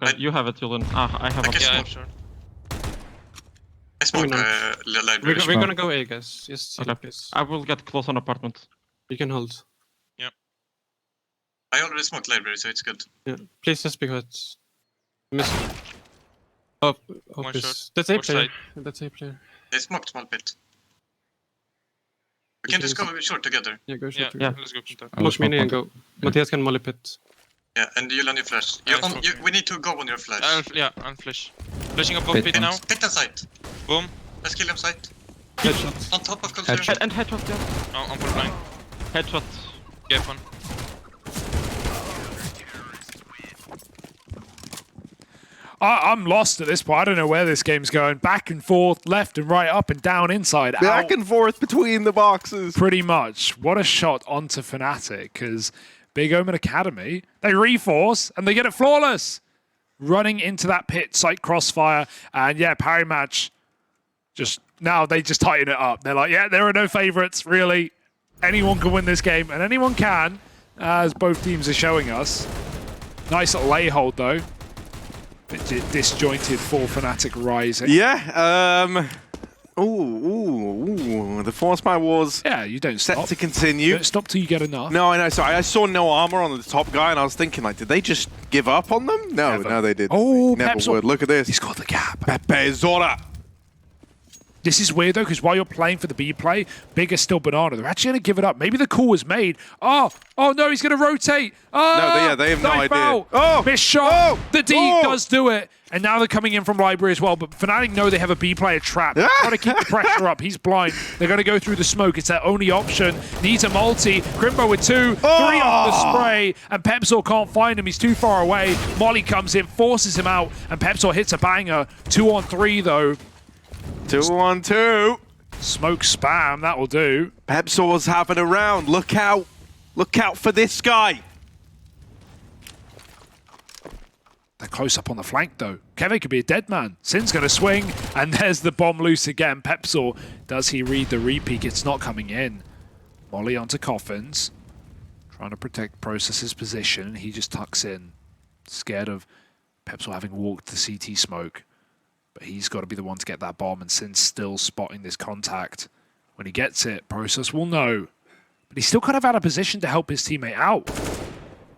E: Okay, you have it, Julian. I have
F: I
E: a
F: can
I: Yeah,
F: smoke.
I: I'm short.
F: I smoke library.
J: We're gonna go A, guys. Yes,
E: Okay.
J: please.
E: I will get close on apartment.
J: You can hold.
F: I already smoked library, so it's good.
J: Yeah. Please just because. Miss. Oh,
I: One
J: this.
I: shot.
J: That's A
I: Watch
J: player.
I: side.
J: That's A player.
F: They smoked small pit. We
J: You
F: can
J: can
F: just go short together.
J: Yeah, go
I: Yeah,
J: short.
E: yeah.
I: let's go contact.
H: I will
J: Smoke mini and
H: smoke
J: go. Matthias can molly pit.
F: Yeah, and you'll on your flash.
I: I'm smoking.
F: We need to go on your flash.
I: I'll flash. Flashing above
H: Pit
I: pit now.
F: Pit and side.
I: Boom.
F: Let's kill him side.
J: Headshot.
F: On top of consumer.
H: Headshot.
E: And headshot, yeah.
I: Oh, I'm full blind.
E: Headshot.
I: Get one.
A: I'm lost at this point. I don't know where this game's going. Back and forth, left and right, up and down, inside,
B: Back
A: out.
B: and forth between the boxes.
A: Pretty much. What a shot onto Fnatic, because Big OMEN Academy, they reforce and they get it flawless. Running into that pit, sight crossfire, and yeah, Parimatch just now they just tighten it up. They're like, yeah, there are no favorites, really. Anyone can win this game, and anyone can, as both teams are showing us. Nice little lay hold, though. Bit disjointed for Fnatic Rising.
B: Yeah, Ooh, the Force by Wars
A: Yeah, you don't
B: set
A: stop.
B: to continue.
A: Don't stop till you get enough.
B: No, I know. So I saw no armor on the top guy, and I was thinking, like, did they just give up on them? No,
A: Never.
B: no, they didn't.
A: Oh,
B: They never
A: Pepsor.
B: would. Look at this.
A: He's got the gap.
B: Pepe Zora.
A: This is weird, though, because while you're playing for the B play, Big is still Banana. They're actually going to give it up. Maybe the call was made. Oh no, he's going to rotate. Oh,
B: they have no idea.
A: Foul.
B: Oh,
A: Missed shot.
B: oh,
A: The D
B: oh.
A: does do it. And now they're coming in from Library as well. But Fnatic know they have a B player trapped. Trying to keep the pressure up. He's blind. They're going to go through the smoke. It's their only option. Needs a multi. Crimbo with 2, 3 off the spray. And Pepsor can't find him. He's too far away. Molly comes in, forces him out. And Pepsor hits a banger. 2-on-3, though.
B: 2-on-2.
A: Smoke spam, that will do.
B: Pepsor's having a round. Look out. Look out for this guy.
A: They're close up on the flank, though. Kevin could be a dead man. Sin's going to swing, and there's the bomb loose again. Pepsor, does he read the repeat? It's not coming in. Molly onto Coffins. Trying to protect Process's position. He just tucks in. Scared of Pepsor having walked the CT smoke. But he's got to be the one to get that bomb, and Sin's still spotting this contact. When he gets it, Process will know. But he's still kind of out of position to help his teammate out.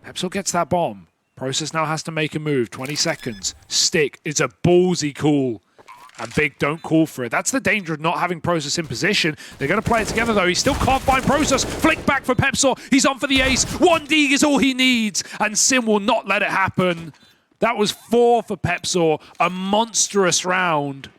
A: Pepsor gets that bomb. Process now has to make a move. 20 seconds. Stick. It's a ballsy call. And Big don't call for it. That's the danger of not having Process in position. They're going to play it together, though. He still can't find Process. Flick back for Pepsor. He's on for the ace. 1 dig is all he needs. And Sin will not let it happen. That was 4 for Pepsor. A monstrous round.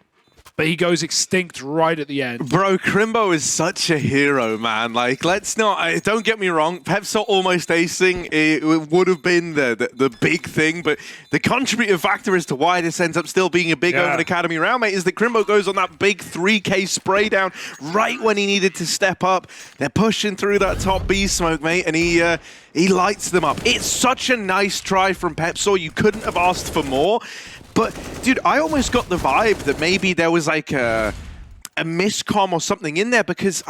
A: But he goes extinct right at the end.
B: Bro, Crimbo is such a hero, man. Like, let's not... don't get me wrong. Pepsor almost acing, it would have been the big thing, but the contributing factor as to why this ends up still being a big OMEN Academy round, mate, is that Crimbo goes on that big 3K spray down right when he needed to step up. They're pushing through that top B smoke, mate, and he lights them up. It's such a nice try from Pepsor. You couldn't have asked for more. But, dude, I almost got the vibe that maybe there was like a miscomm or something in there, because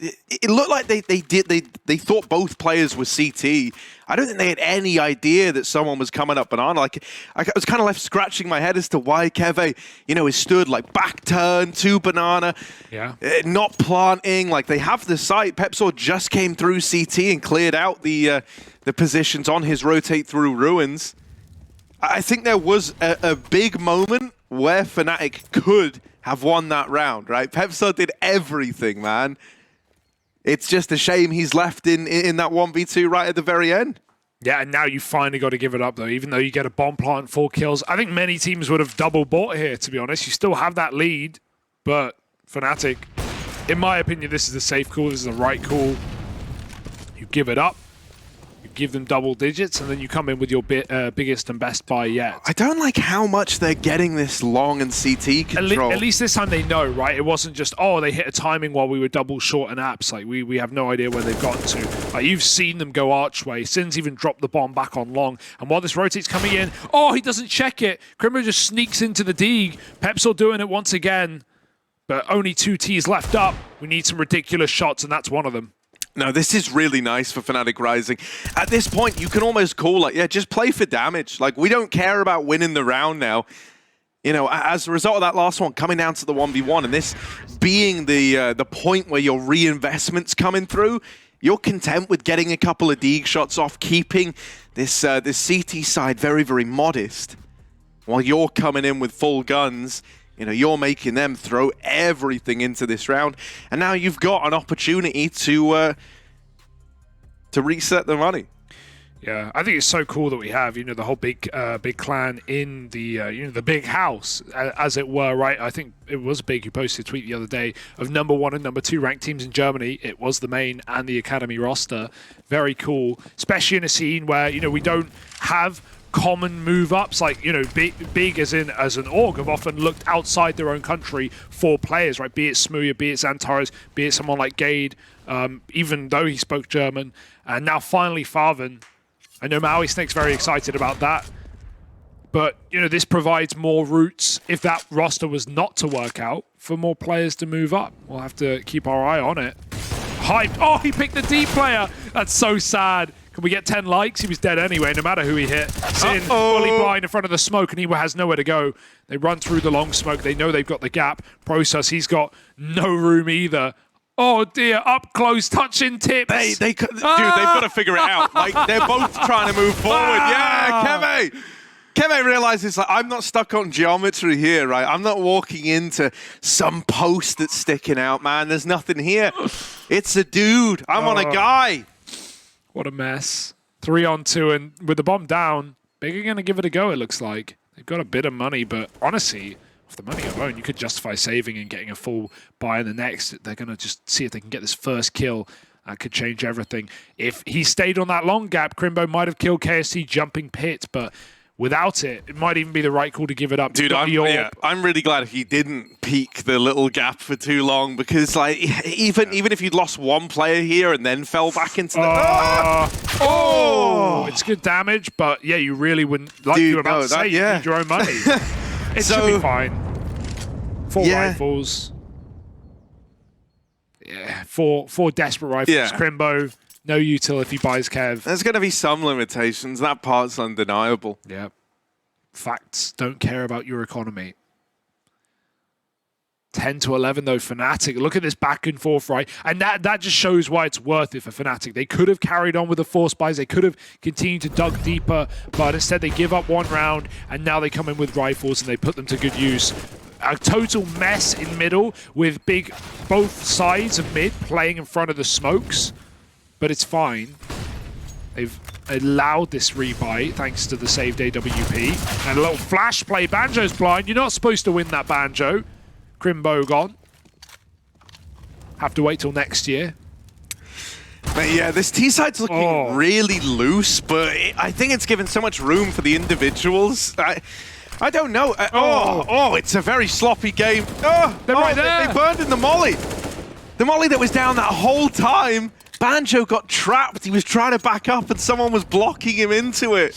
B: it looked like they thought both players were CT. I don't think they had any idea that someone was coming up Banana. Like, I was kind of left scratching my head as to why Keve, is stood like back turn to Banana, not planting. Like, they have the sight. Pepsor just came through CT and cleared out the positions on his rotate through ruins. I think there was a big moment where Fnatic could have won that round, right? Pepsor did everything, man. It's just a shame he's left in that 1v2 right at the very end.
A: Yeah, and now you finally got to give it up, though. Even though you get a bomb plant, 4 kills. I think many teams would have double bought here, to be honest. You still have that lead, but Fnatic, in my opinion, this is the safe call. This is the right call. You give it up. Give them double digits, and then you come in with your biggest and best buy yet.
B: I don't like how much they're getting this long and CT control.
A: At least this time they know, right? It wasn't just, oh, they hit a timing while we were double short and apps. Like, we have no idea where they've gotten to. Like, you've seen them go archway. Sin's even dropped the bomb back on long. And while this rotate's coming in, oh, he doesn't check it. Crimbo just sneaks into the dig. Pepsor doing it once again. But only 2 Ts left up. We need some ridiculous shots, and that's one of them.
B: No, this is really nice for Fnatic Rising. At this point, you can almost call, like, yeah, just play for damage. Like, we don't care about winning the round now. As a result of that last one coming down to the 1v1, and this being the point where your reinvestment's coming through, you're content with getting a couple of dig shots off, keeping this CT side very, very modest, while you're coming in with full guns. You're making them throw everything into this round, and now you've got an opportunity to reset the money.
A: Yeah, I think it's so cool that we have, the whole big clan in the the big house, as it were, right? I think it was Big who posted a tweet the other day of #1 and #2 ranked teams in Germany. It was the main and the academy roster. Very cool, especially in a scene where we don't have common move-ups, like, Big as an org have often looked outside their own country for players, right? Be it Smooya, be it Xantares, be it someone like Gade, even though he spoke German. And now finally Farven. I know Maui Snake's very excited about that. But, this provides more routes, if that roster was not to work out, for more players to move up. We'll have to keep our eye on it. Hyped. Oh, he picked the D player. That's so sad. Can we get 10 likes? He was dead anyway, no matter who he hit. Sin, fully blind in front of the smoke, and he has nowhere to go. They run through the long smoke. They know they've got the gap. Process, he's got no room either. Oh dear, up close, touching tips.
B: Dude, they've got to figure it out. Like, they're both trying to move forward. Yeah, Keve realizes, like, I'm not stuck on geometry here, right? I'm not walking into some post that's sticking out, man. There's nothing here. It's a dude. I'm on a guy.
A: What a mess. 3-on-2, and with the bomb down, Big are going to give it a go, it looks like. They've got a bit of money, but honestly, off the money alone, you could justify saving and getting a full buy in the next. They're going to just see if they can get this first kill. That could change everything. If he stayed on that long gap, Crimbo might have killed KSC jumping pit, but without it, it might even be the right call to give it up.
B: Dude, I'm really glad he didn't peek the little gap for too long, because like even if you'd lost one player here and then fell back into the...
A: It's good damage, but yeah, you really wouldn't, like you were about to say, you need your own money. It should be fine. 4 rifles. Yeah, four desperate rifles.
B: Yeah.
A: Crimbo, no util if he buys Kev.
B: There's going to be some limitations. That part's undeniable.
A: Yeah. Facts don't care about your economy. 10-11 though, Fnatic. Look at this back and forth, right? And that just shows why it's worth it for Fnatic. They could have carried on with the force buys. They could have continued to dug deeper, but instead they give up one round, and now they come in with rifles and they put them to good use. A total mess in middle with Big both sides of mid playing in front of the smokes, but it's fine. They've allowed this rebuy thanks to the saved AWP. And a little flash play. Banjo's blind. You're not supposed to win that, Banjo. Crimbo gone. Have to wait till next year.
B: But yeah, this T-side's looking really loose, but I think it's given so much room for the individuals. I don't know. It's a very sloppy game. They're right there. They burned in the molly. The molly that was down that whole time. Banjo got trapped. He was trying to back up and someone was blocking him into it.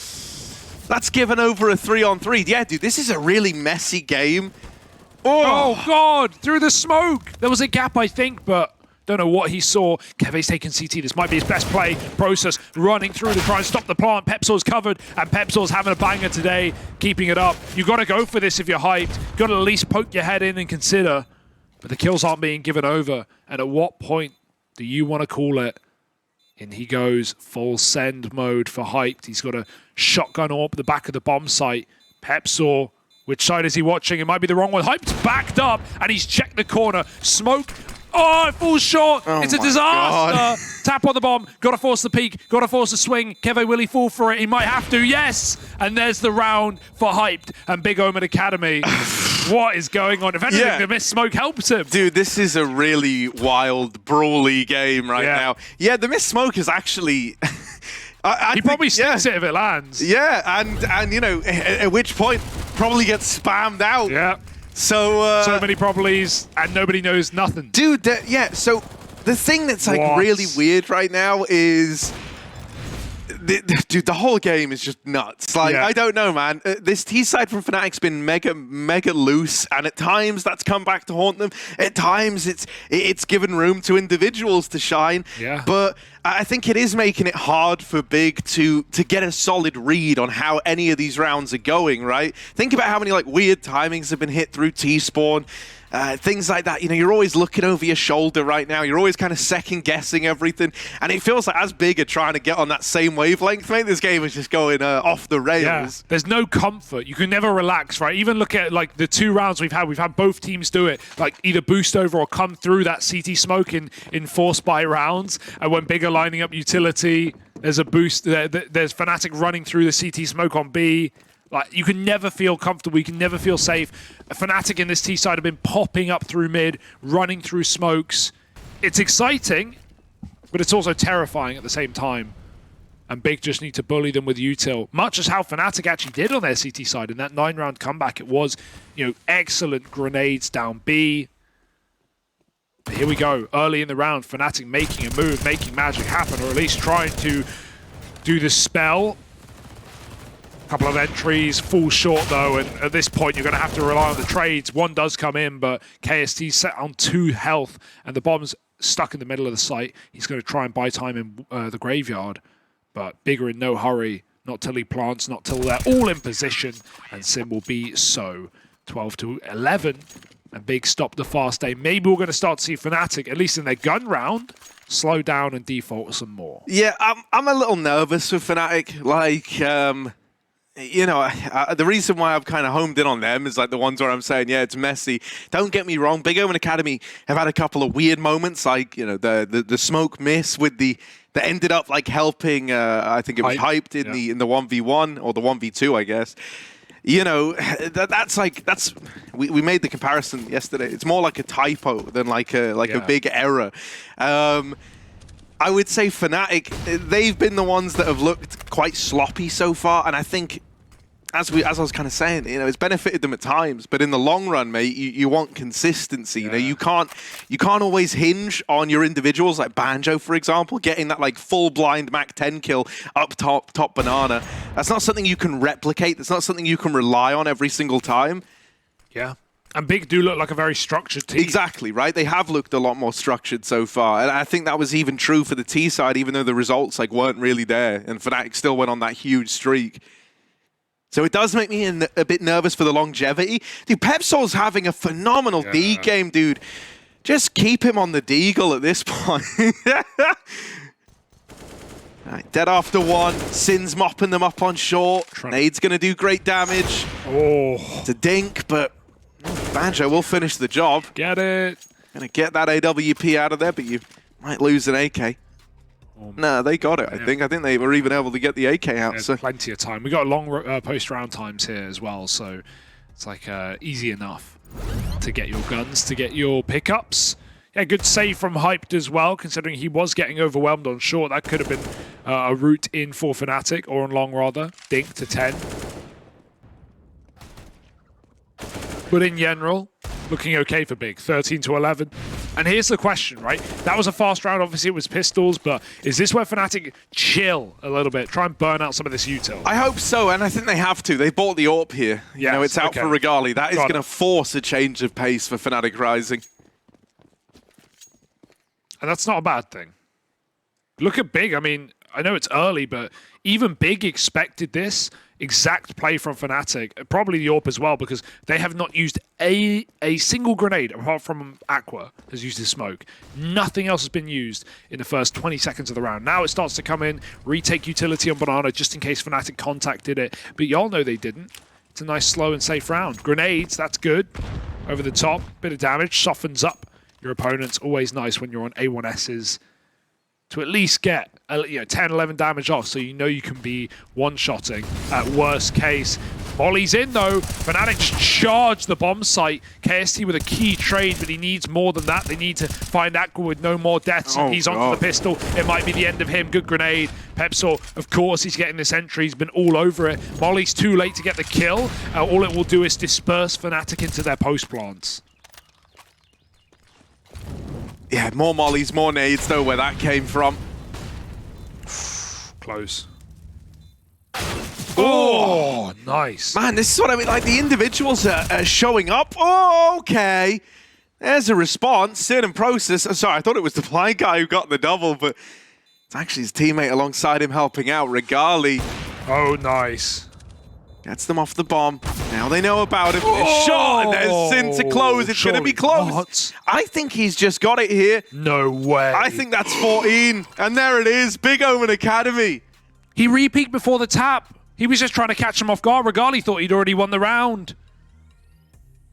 B: That's given over a 3-on-3. Yeah, dude, this is a really messy game.
A: Oh, God! Through the smoke! There was a gap, I think, but don't know what he saw. Keve's taking CT. This might be his best play. Process running through to try and stop the plant. Pepsor's covered, and Pepsor's having a banger today, keeping it up. You got to go for this if you're hyped. Got to at least poke your head in and consider. But the kills aren't being given over. And at what point do you want to call it? In he goes, full send mode for hyped. He's got a shotgun up the back of the bomb site. Pepsor, which side is he watching? It might be the wrong one. Hyped's backed up, and he's checked the corner. Smoke. Oh, it falls short. It's a disaster. God. Tap on the bomb. Got to force the peek. Got to force the swing. Keve, will he fall for it? He might have to. Yes. And there's the round for hyped and Big OMEN Academy. What is going on? If anything, the missed smoke helps him.
B: Dude, this is a really wild, brawly game right now. Yeah, the missed smoke is actually...
A: he probably sticks it if it lands.
B: Yeah, and you know, at which point, probably gets spammed out.
A: Yeah.
B: So
A: many probablys, and nobody knows nothing.
B: Dude, so the thing that's like really weird right now is... Dude, the whole game is just nuts. Like, I don't know, man. This T-side from Fnatic's been mega loose, and at times that's come back to haunt them. At times it's given room to individuals to shine.
A: Yeah.
B: But I think it is making it hard for Big to get a solid read on how any of these rounds are going, right? Think about how many like weird timings have been hit through T-spawn. Things like that, you know, you're always looking over your shoulder right now. You're always kind of second-guessing everything. And it feels like as Big are trying to get on that same wavelength, mate, this game is just going off the rails.
A: Yeah. There's no comfort. You can never relax, right? Even look at, like, the 2 rounds we've had both teams do it, like, either boost over or come through that CT smoke in force buy rounds. And when Big are lining up utility, there's a boost. There's Fnatic running through the CT smoke on B. Like, you can never feel comfortable. You can never feel safe. Fnatic in this T side have been popping up through mid, running through smokes. It's exciting, but it's also terrifying at the same time. And Big just need to bully them with util, much as how Fnatic actually did on their CT side in that 9-round comeback. It was, you know, excellent grenades down B. But here we go, early in the round, Fnatic making a move, making magic happen, or at least trying to do the spell. Couple of entries, fall short though, and at this point you're going to have to rely on the trades. One does come in, but KST set on 2 health, and the bomb's stuck in the middle of the site. He's going to try and buy time in the graveyard, but Bigger in no hurry. Not till he plants, not till they're all in position, and Sim will be so. 12-11, and Big stopped the fast aim. Maybe we're going to start to see Fnatic, at least in their gun round, slow down and default some more.
B: Yeah, I'm a little nervous with Fnatic. Like, you know, the reason why I've kind of homed in on them is like the ones where I'm saying, yeah, it's messy. Don't get me wrong, Big OMEN Academy have had a couple of weird moments, like, you know, the smoke miss with that ended up like helping. I think it was hyped in the 1v1 or the 1v2, I guess. You know, we made the comparison yesterday. It's more like a typo than like a big error. I would say Fnatic, they've been the ones that have looked quite sloppy so far, and I think, as I was kind of saying, you know, it's benefited them at times, but in the long run, mate, you want consistency. You know, you can't always hinge on your individuals, like Banjo, for example, getting that like full blind Mac 10 kill up top banana. That's not something you can replicate. That's not something you can rely on every single time.
A: Yeah. And Big do look like a very structured team.
B: Exactly, right? They have looked a lot more structured so far. And I think that was even true for the T side, even though the results like weren't really there. And Fnatic still went on that huge streak. So it does make me a bit nervous for the longevity. Dude, Pepsol's having a phenomenal D game, dude. Just keep him on the deagle at this point. Right, dead after one. Sin's mopping them up on short. Nade's going to do great damage.
A: Oh.
B: It's a dink, but Banjo will finish the job.
A: Get it.
B: Going to get that AWP out of there, but you might lose an AK. No, they got it, I think. I think they were even able to get the AK out. So
A: plenty of time. We got long post-round times here as well, so it's like easy enough to get your guns, to get your pickups. Yeah, good save from Hyped as well, considering he was getting overwhelmed on short. That could have been a route in for Fnatic, or on long rather. Dink to 10. But in general, looking okay for Big, 13-11. And here's the question, right? That was a fast round. Obviously, it was pistols, but is this where Fnatic chill a little bit, try and burn out some of this util?
B: I hope so, and I think they have to. They bought the AWP here. Yes, you know, it's out for Regali. That is going to force a change of pace for Fnatic Rising.
A: And that's not a bad thing. Look at Big. I mean, I know it's early, but even Big expected this exact play from Fnatic. Probably the AWP as well, because they have not used a single grenade, apart from Aqua has used his smoke. Nothing else has been used in the first 20 seconds of the round. Now it starts to come in, retake utility on Banana, just in case Fnatic contacted it. But y'all know they didn't. It's a nice, slow and safe round. Grenades, that's good. Over the top, bit of damage, softens up your opponents. Always nice when you're on A1Ss to at least get 10, 11 damage off, so you know you can be one-shotting at worst case. Molly's in though. Fnatic just charged the bomb site. KST with a key trade, but he needs more than that. They need to find Aqua with no more deaths. He's onto the pistol. It might be the end of him. Good grenade. Pepsor, of course, he's getting this entry. He's been all over it. Molly's too late to get the kill. All it will do is disperse Fnatic into their post plants.
B: Yeah, more mollies, more nades, though, where that came from.
A: Close. Oh, nice.
B: Man, this is what I mean. Like, the individuals are showing up. Oh, okay. There's a response. Sin and Process. Sorry, I thought it was the blind guy who got the double, but it's actually his teammate alongside him helping out, Regali.
A: Oh, nice.
B: Gets them off the bomb. Now they know about it. Shot, and there's Sin to close. It's going to be close.
A: What?
B: I think he's just got it here.
A: No way.
B: I think that's 14. And there it is. Big OMEN Academy.
A: He re-peeked before the tap. He was just trying to catch him off guard. Regali thought he'd already won the round.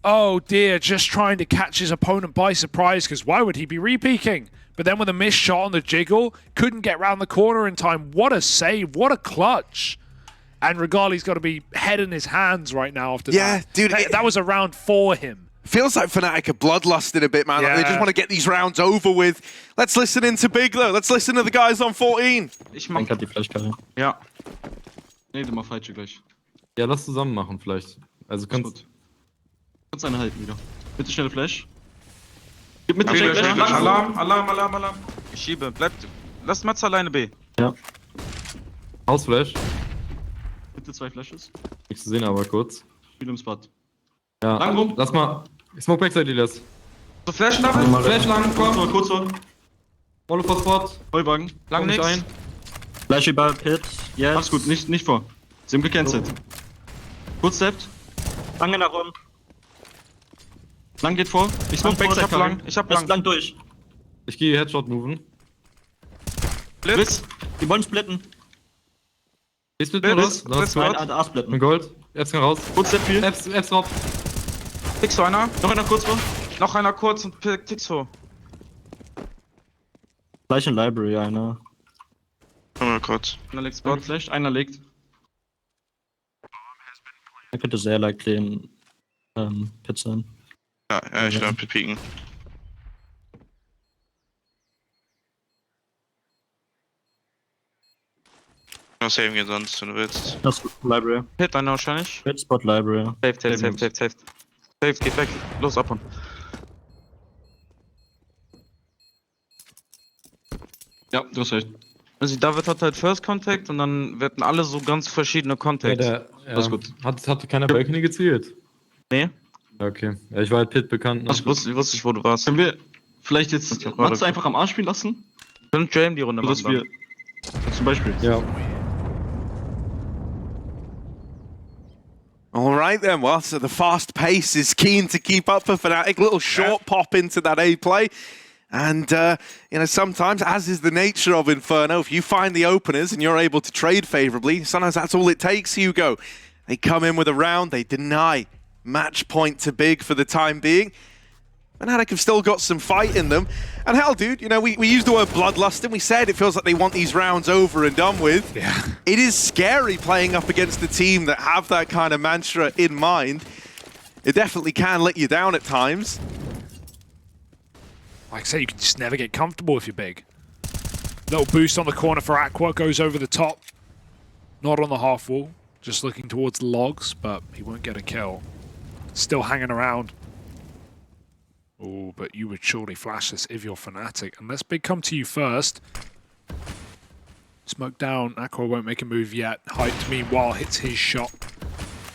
A: Oh dear, just trying to catch his opponent by surprise, because why would he be re-peeking? But then with a missed shot on the jiggle, couldn't get round the corner in time. What a save. What a clutch. And Regali's got to be head in his hands right now after that.
B: Yeah, dude.
A: That was a round for him.
B: Feels like Fnatic are bloodlusted a bit, man.
A: Yeah.
B: Like they just want to get these rounds over with. Let's listen into Big, though. Let's listen to the guys on 14.
C: Ich mach grad die Flashkarte.
D: Ja. Nee, du mach falsche gleich.
C: Ja, lass zusammen machen vielleicht. Also kannst
D: eine halten wieder. Bitte schnelle Flash. Gib mit
F: Flash,
D: Flash.
F: Flash.
D: Alarm. Ich schiebe. Bleibt. Lass Mats alleine B.
C: Ja. Hausflash.
D: Bitte 2 Flashes.
C: Nichts zu sehen, aber kurz.
D: Spiel im Spot.
C: Ja,
D: lang rum.
C: lass mal. Smoke Backside, Elias.
D: So, Flash damit.
C: Flash lang, komm.
D: Kurz.
C: Volle vor Spot.
D: Heuwagen. Lang
C: Komm nicht
D: nix.
C: ein.
G: Flash über Pit. Yes.
D: Alles gut, nicht vor. Sie haben gecancelt. Gut stepped.
G: Lange nach oben.
D: Lang geht vor. Ich smoke
G: Lang vor,
D: Backside lang. Ich hab
G: Lass
D: lang.
G: lang durch.
C: Ich gehe Headshot moven.
D: Blitz.
G: Die wollen splitten.
C: Gehst mit mir
D: Blitz.
C: raus? Das ist
G: Nein,
C: Gold.
G: A splitten.
C: Ein Gold. Apps kann raus.
D: Gut step viel.
C: Apps drauf.
B: Tix vor einer.
D: Noch einer kurz vor.
B: Noch einer kurz und Tix vor.
G: Gleich in Library, einer.
F: Mal kurz.
D: Einer legt Spot. Flash. Einer legt.
G: Er könnte sehr likely in Pit sein.
F: Ja, ich glaube, wir pieken. Noch saven gehen sonst, wenn du willst.
G: Das ist Library.
D: Hit einer wahrscheinlich.
G: Pit Spot Library.
D: Safe. Safe, geht weg. Los, abhauen. Ja, du hast recht. Also David hat halt First Contact und dann werden alle so ganz verschiedene Contacts. Das ist gut.
C: Hat keiner Balcony gezielt?
D: Nee.
C: Okay. Ja, ich war halt Pit bekannt. Ne?
D: Ich wusste nicht, wo du warst. Können wir vielleicht jetzt Matze einfach am A spielen lassen?
F: Können JM die Runde machen.
D: Dass wir zum Beispiel.
C: Ja.
B: All right then, well, so the fast pace is keen to keep up for Fnatic. Little short pop into that A play. And, you know, sometimes, as is the nature of Inferno, if you find the openers and you're able to trade favorably, sometimes that's all it takes, Hugo. They come in with a round, they deny match point to Big for the time being. Fnatic have still got some fight in them. And hell, dude, you know, we used the word bloodlust and we said it feels like they want these rounds over and done with.
A: Yeah.
B: It is scary playing up against a team that have that kind of mantra in mind. It definitely can let you down at times.
A: Like I say, you can just never get comfortable if you're big. Little boost on the corner for Aqua, goes over the top. Not on the half wall, just looking towards the logs, but he won't get a kill. Still hanging around. Oh, but you would surely flash this if you're Fnatic. Unless Big come to you first. Smoke down, Aqua won't make a move yet. Hyped, meanwhile, hits his shot.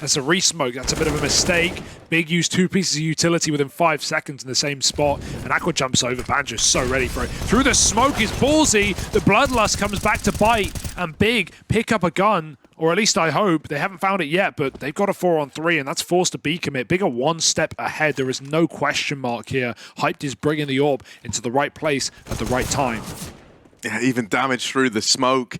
A: That's a re-smoke, that's a bit of a mistake. Big used 2 pieces of utility within 5 seconds in the same spot, and Aqua jumps over. Banjo's so ready for it. Through the smoke is ballsy. The Bloodlust comes back to bite, and Big pick up a gun, or at least I hope. They haven't found it yet, but they've got a 4-on-3, and that's forced a B commit. Big are 1 step ahead. There is no question mark here. Hyped is bringing the orb into the right place at the right time.
B: Yeah, even damage through the smoke.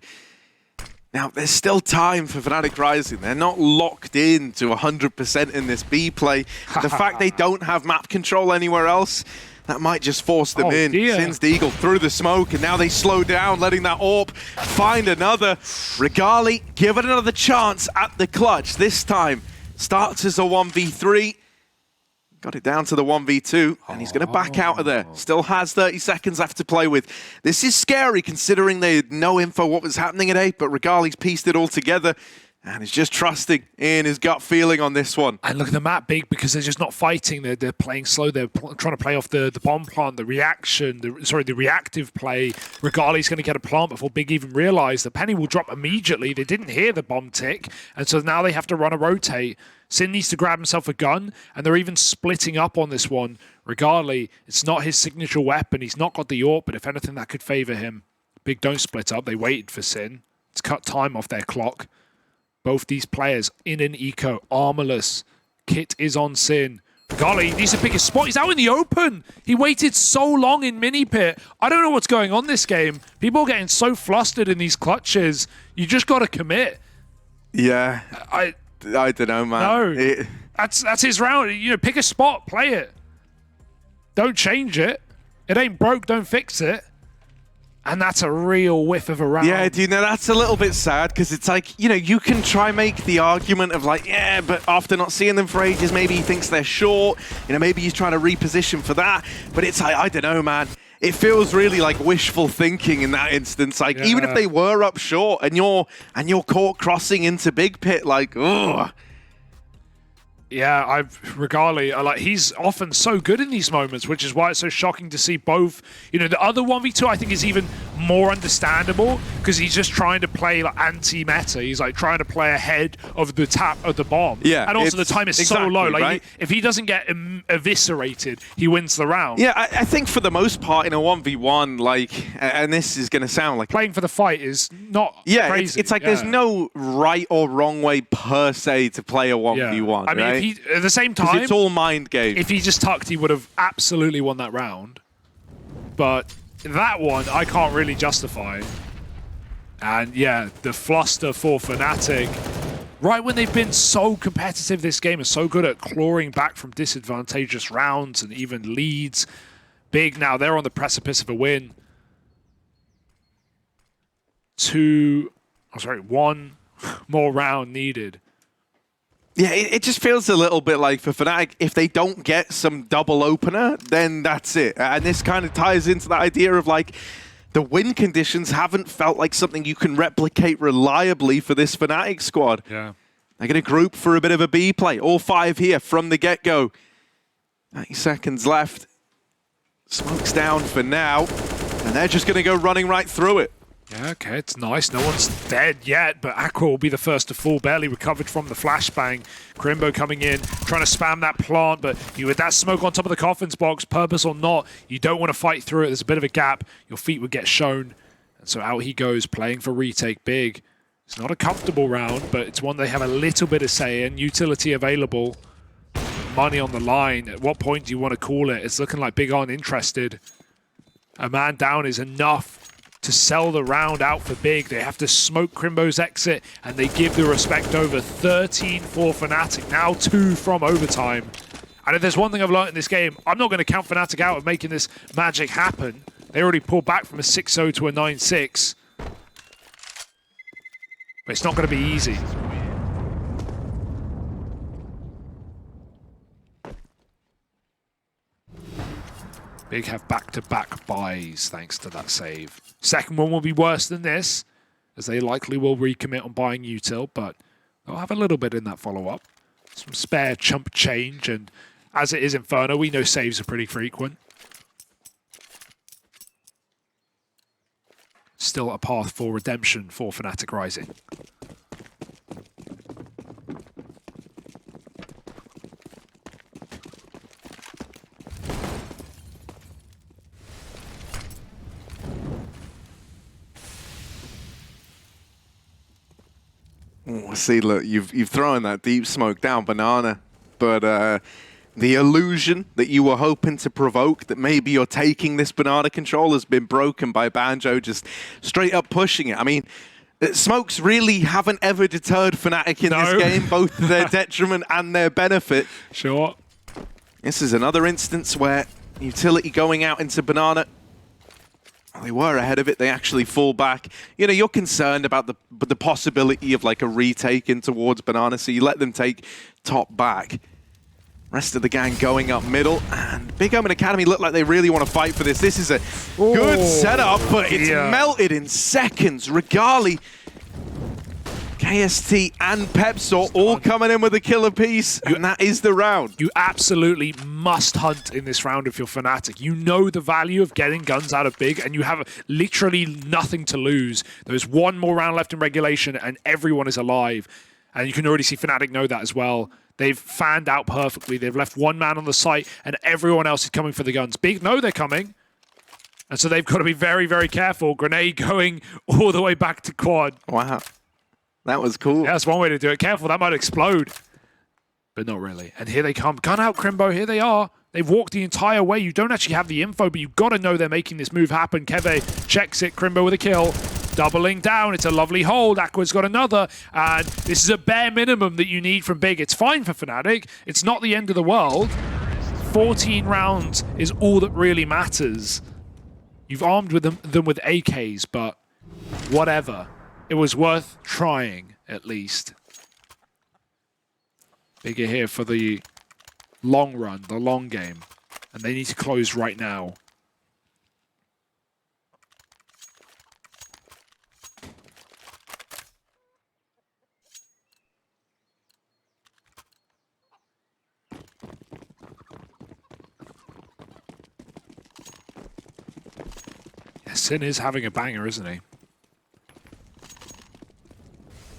B: Now, there's still time for Fnatic Rising. They're not locked in to 100% in this B play. The fact they don't have map control anywhere else, that might just force them in.
A: Dear.
B: Sins the Eagle through the smoke, and now they slow down, letting that AWP find another. Regali, give it another chance at the clutch. This time, starts as a 1v3. Got it down to the 1v2, and he's going to back out of there. Still has 30 seconds left to play with. This is scary, considering they had no info what was happening at A, but Regali's pieced it all together, and is just trusting in his gut feeling on this one.
A: And look at the map, Big, because they're just not fighting. They're playing slow. They're trying to play off the bomb plant, the reaction, the reactive play. Regali's going to get a plant before Big even realize. The penny will drop immediately. They didn't hear the bomb tick, and so now they have to run a rotate. Sin needs to grab himself a gun, and they're even splitting up on this one. Regali, it's not his signature weapon. He's not got the AWP, but if anything, that could favor him. Big don't split up. They waited for Sin. It's cut time off their clock. Both these players in an eco, armorless. Kit is on Sin. Regali needs to pick his spot. He's out in the open. He waited so long in mini pit. I don't know what's going on this game. People are getting so flustered in these clutches. You just got to commit.
B: Yeah, I don't know, man.
A: No, that's his round. You know, pick a spot, play it. Don't change it. It ain't broke, don't fix it. And that's a real whiff of a round.
B: Yeah, dude, now that's a little bit sad, because it's like, you know, you can try make the argument of like, yeah, but after not seeing them for ages, maybe he thinks they're short. You know, maybe he's trying to reposition for that. But it's like, I don't know, man. It feels really like wishful thinking in that instance. Like, even if they were up short and you're caught crossing into Big Pit, like, ugh.
A: Yeah, Regali, like, he's often so good in these moments, which is why it's so shocking to see both. You know, the other 1v2 I think is even more understandable because he's just trying to play like anti-meta. He's like trying to play ahead of the tap of the bomb.
B: Yeah,
A: and also the time is so low. Like
B: right?
A: if he doesn't get eviscerated, he wins the round.
B: Yeah, I think for the most part in a 1v1, like, and this is going to sound like
A: playing for the fight is not crazy.
B: It's like there's no right or wrong way per se to play a 1v1.
A: I mean,
B: right?
A: if he, at the same time,
B: it's all mind games.
A: If he just tucked, he would have absolutely won that round. But that one, I can't really justify. And yeah, the fluster for Fnatic. Right when they've been so competitive this game and so good at clawing back from disadvantageous rounds and even leads. Big now, they're on the precipice of a win. One more round needed.
B: Yeah, it just feels a little bit like for Fnatic, if they don't get some double opener, then that's it. And this kind of ties into that idea of like, the win conditions haven't felt like something you can replicate reliably for this Fnatic squad.
A: Yeah.
B: They're going to group for a bit of a B play. All 5 here from the get-go. 90 seconds left. Smoke's down for now. And they're just going to go running right through it.
A: Yeah, okay, it's nice. No one's dead yet, but Aqua will be the first to fall. Barely recovered from the flashbang. Crimbo coming in, trying to spam that plant, but with that smoke on top of the coffins box, purpose or not, you don't want to fight through it. There's a bit of a gap. Your feet would get shown. And so out he goes, playing for retake big. It's not a comfortable round, but it's one they have a little bit of say in. Utility available. Money on the line. At what point do you want to call it? It's looking like Big aren't interested. A man down is enough to sell the round out for Big. They have to smoke Crimbo's exit, and they give the respect over. 13 for Fnatic, now 2 from overtime. And if there's one thing I've learned in this game, I'm not going to count Fnatic out of making this magic happen. They already pulled back from a 6-0 to a 9-6. But it's not going to be easy. Big have back-to-back buys thanks to that save. Second one will be worse than this, as they likely will recommit on buying util, but they'll have a little bit in that follow-up. Some spare chump change, and as it is Inferno, we know saves are pretty frequent. Still a path for redemption for Fnatic Rising.
B: See, look, you've thrown that deep smoke down, Banana, but the illusion that you were hoping to provoke, that maybe you're taking this Banana control, has been broken by Banjo just straight up pushing it. I mean, smokes really haven't ever deterred Fnatic in this game, both to their detriment and their benefit.
A: Sure.
B: This is another instance where utility going out into Banana. They were ahead of it. They actually fall back. You know, you're concerned about the possibility of like a retake in towards Banana, so you let them take top back. Rest of the gang going up middle, and Big OMEN Academy look like they really want to fight for this. This is a good setup, but it's melted in seconds. Regali, KST, and Pepsor all coming in with a killer piece, and that is the round.
A: You absolutely must hunt in this round if you're Fnatic. You know the value of getting guns out of Big, and you have literally nothing to lose. There's one more round left in regulation, and everyone is alive. And you can already see Fnatic know that as well. They've fanned out perfectly. They've left one man on the site, and everyone else is coming for the guns. Big know they're coming. And so they've got to be very, very careful. Grenade going all the way back to quad.
B: Wow. That was cool.
A: Yeah, that's one way to do it. Careful, that might explode. But not really. And here they come. Gun out, Crimbo. Here they are. They've walked the entire way. You don't actually have the info, but you've got to know they're making this move happen. Keve checks it. Crimbo with a kill. Doubling down. It's a lovely hold. Aqua's got another. And this is a bare minimum that you need from Big. It's fine for Fnatic. It's not the end of the world. 14 rounds is all that really matters. You've armed with them with AKs, but whatever. It was worth trying, at least. Bigger here for the long run, the long game. And they need to close right now. Sin is having a banger, isn't he?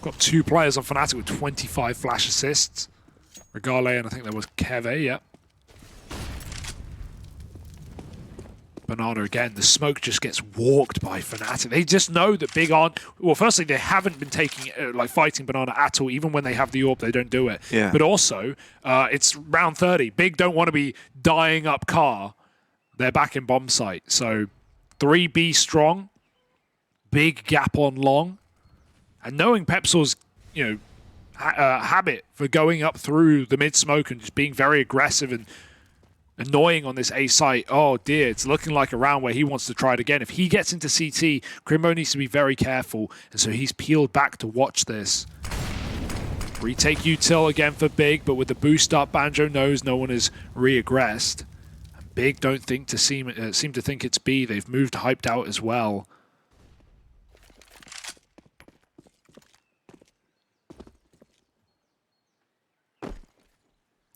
A: Got 2 players on Fnatic with 25 flash assists. Regale and I think there was Keve, yeah. Banana again, the smoke just gets walked by Fnatic. They just know that Big aren't... Well, firstly, they haven't been taking, fighting Banana at all. Even when they have the AWP, they don't do it.
B: Yeah.
A: But also, it's round 30. Big don't want to be dying up car. They're back in bomb site. So 3B strong. Big gap on long. And knowing Pepsol's, habit for going up through the mid smoke and just being very aggressive and annoying on this A site. Oh dear, it's looking like a round where he wants to try it again. If he gets into CT, Crimbo needs to be very careful, and so he's peeled back to watch this. Retake util again for Big, but with the boost up, Banjo knows no one is re-aggressed. And Big don't think to seem to think it's B. They've moved hyped out as well.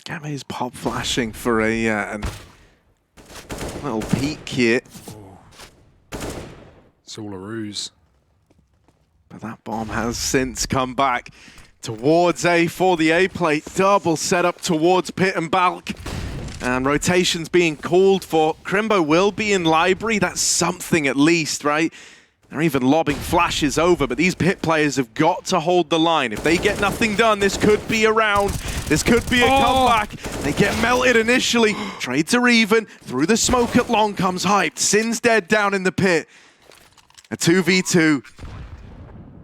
B: Game's pop flashing for a little peek here.
A: It's all a ruse.
B: But that bomb has since come back towards A for the A plate. Double setup towards Pit and Balk. And rotations being called for. Crimbo will be in library. That's something at least, right? They're even lobbing flashes over, but these Pit players have got to hold the line. If they get nothing done, this could be a round. This could be a comeback. They get melted initially. Trades are even. Through the smoke at long comes Hyped. Sin's dead down in the Pit. A 2v2.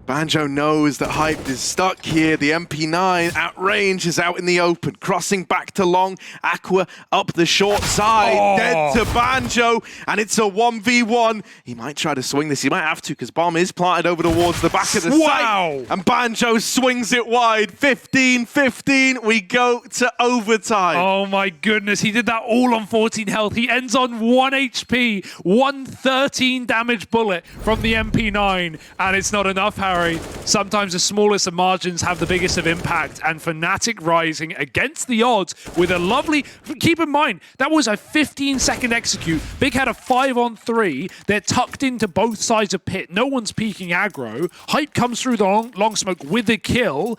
B: Banjo knows that Hyped is stuck here. The MP9 at range is out in the open. Crossing back to long. Aqua up the short side. Dead to Banjo. And it's a 1v1. He might try to swing this. He might have to because bomb is planted over towards the back of the site. And Banjo swings it wide. 15-15. We go to overtime.
A: Oh my goodness. He did that all on 14 health. He ends on 1 HP. 113 damage bullet from the MP9. And it's not enough, Harry. Sometimes the smallest of margins have the biggest of impact, and Fnatic Rising against the odds with a lovely... Keep in mind, that was a 15-second execute. Big had a 5-on-3. They're tucked into both sides of Pit. No one's peeking aggro. Hype comes through the long smoke with the kill.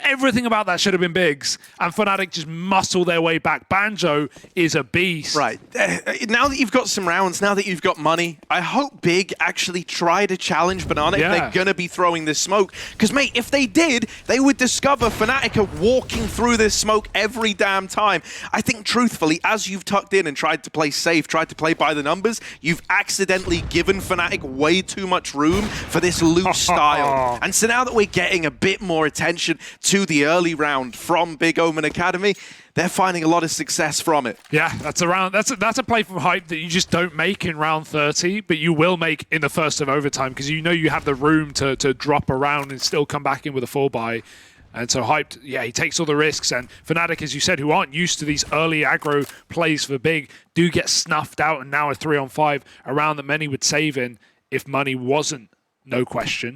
A: Everything about that should have been Big's, and Fnatic just muscle their way back. Banjo is a beast.
B: Right. Now that you've got some rounds, now that you've got money, I hope Big actually try to challenge Banana if they're going to be throwing this smoke. Because, mate, if they did, they would discover Fnatic are walking through this smoke every damn time. I think, truthfully, as you've tucked in and tried to play safe, tried to play by the numbers, you've accidentally given Fnatic way too much room for this loose style. And so now that we're getting a bit more attention to the early round from Big OMEN Academy, they're finding a lot of success from it.
A: Yeah, that's a play from Hype that you just don't make in round 30, but you will make in the first of overtime because you know you have the room to drop around and still come back in with a full buy. And so Hyped, yeah, he takes all the risks. And Fnatic, as you said, who aren't used to these early aggro plays for Big, do get snuffed out. And now a 3-on-5, a round that many would save in if money wasn't, no question.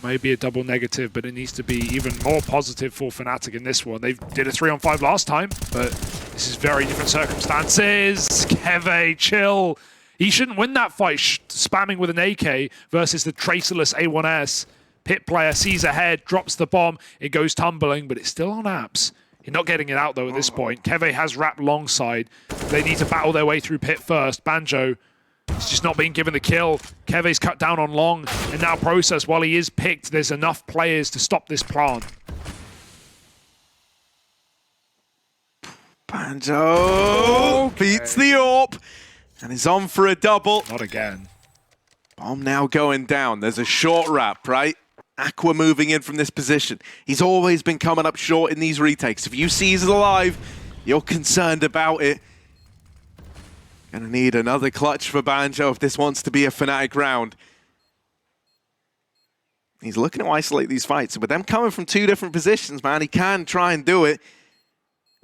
A: Maybe a double negative, but it needs to be even more positive for Fnatic in this one. They did a 3-on-5 last time, but this is very different circumstances. Keve, chill. He shouldn't win that fight spamming with an AK versus the tracerless A1S. Pit player sees ahead, drops the bomb. It goes tumbling, but it's still on apps. You're not getting it out, though, at this point. Keve has wrapped long side. They need to battle their way through Pit first. Banjo is just not being given the kill. Keve's cut down on long, and now Process, while he is picked, there's enough players to stop this plant.
B: Banjo beats the AWP and is on for a double.
A: Not again.
B: Bomb now going down. There's a short wrap, right? Aqua moving in from this position. He's always been coming up short in these retakes. If you see he's alive, you're concerned about it. Gonna need another clutch for Banjo if this wants to be a Fnatic round. He's looking to isolate these fights. With them coming from 2 different positions, man, he can try and do it.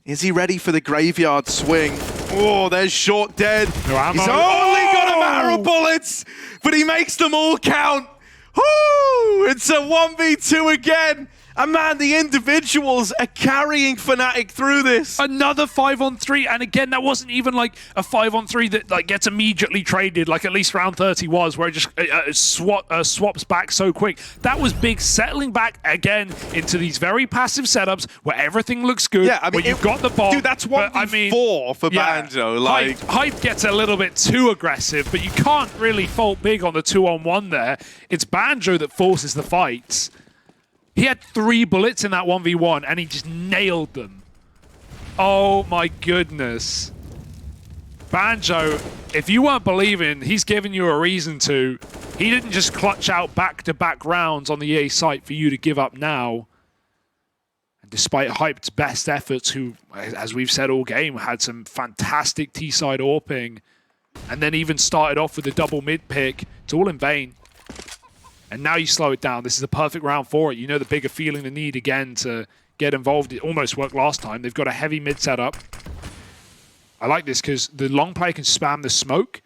B: Is he ready for the graveyard swing? Oh, there's short dead. He's only got a matter of bullets, but he makes them all count. Woo! It's a 1v2 again. And man, the individuals are carrying Fnatic through this.
A: Another 5-on-3, and again, that wasn't even like a 5-on-3 that like gets immediately traded, like at least round 30 was, where it just swaps back so quick. That was Big settling back again into these very passive setups where everything looks good.
B: Yeah, I mean,
A: where you've got the bomb.
B: Dude, that's 1v4 for Banjo. Like,
A: Hype gets a little bit too aggressive, but you can't really fault Big on the 2-on-1 there. It's Banjo that forces the fights. He had 3 bullets in that 1v1, and he just nailed them. Oh my goodness. Banjo, if you weren't believing, he's given you a reason to. He didn't just clutch out back-to-back rounds on the EA site for you to give up now. And despite Hype's best efforts, who, as we've said all game, had some fantastic T-side AWPing, and then even started off with a double mid pick, it's all in vain. And now you slow it down. This is a perfect round for it. You know the Big are feeling the need again to get involved. It almost worked last time. They've got a heavy mid setup. I like this because the long player can spam the smoke,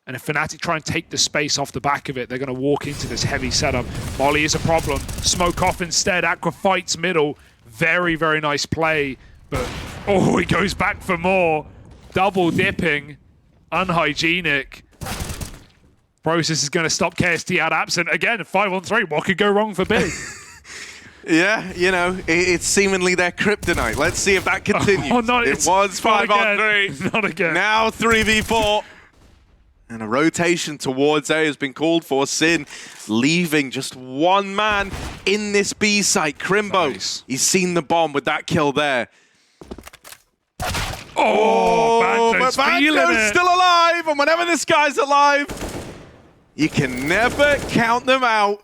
A: and if Fnatic try and take the space off the back of it, they're going to walk into this heavy setup. Molly is a problem. Smoke off instead. Aqua fights middle. Very, very nice play. But, oh, he goes back for more. Double dipping. Unhygienic. Process is going to stop KST out absent. Again, 5-on-3. What could go wrong for Big?
B: yeah, you know, it's seemingly their kryptonite. Let's see if that continues.
A: Oh, no,
B: it was 5-on-3.
A: Not again.
B: Now 3v4. And a rotation towards A has been called for. Sin leaving just one man in this B site. Crimbo,
A: nice.
B: He's seen the bomb with that kill there.
A: Oh,
B: but Banjo's still alive. And whenever this guy's alive, you can never count them out.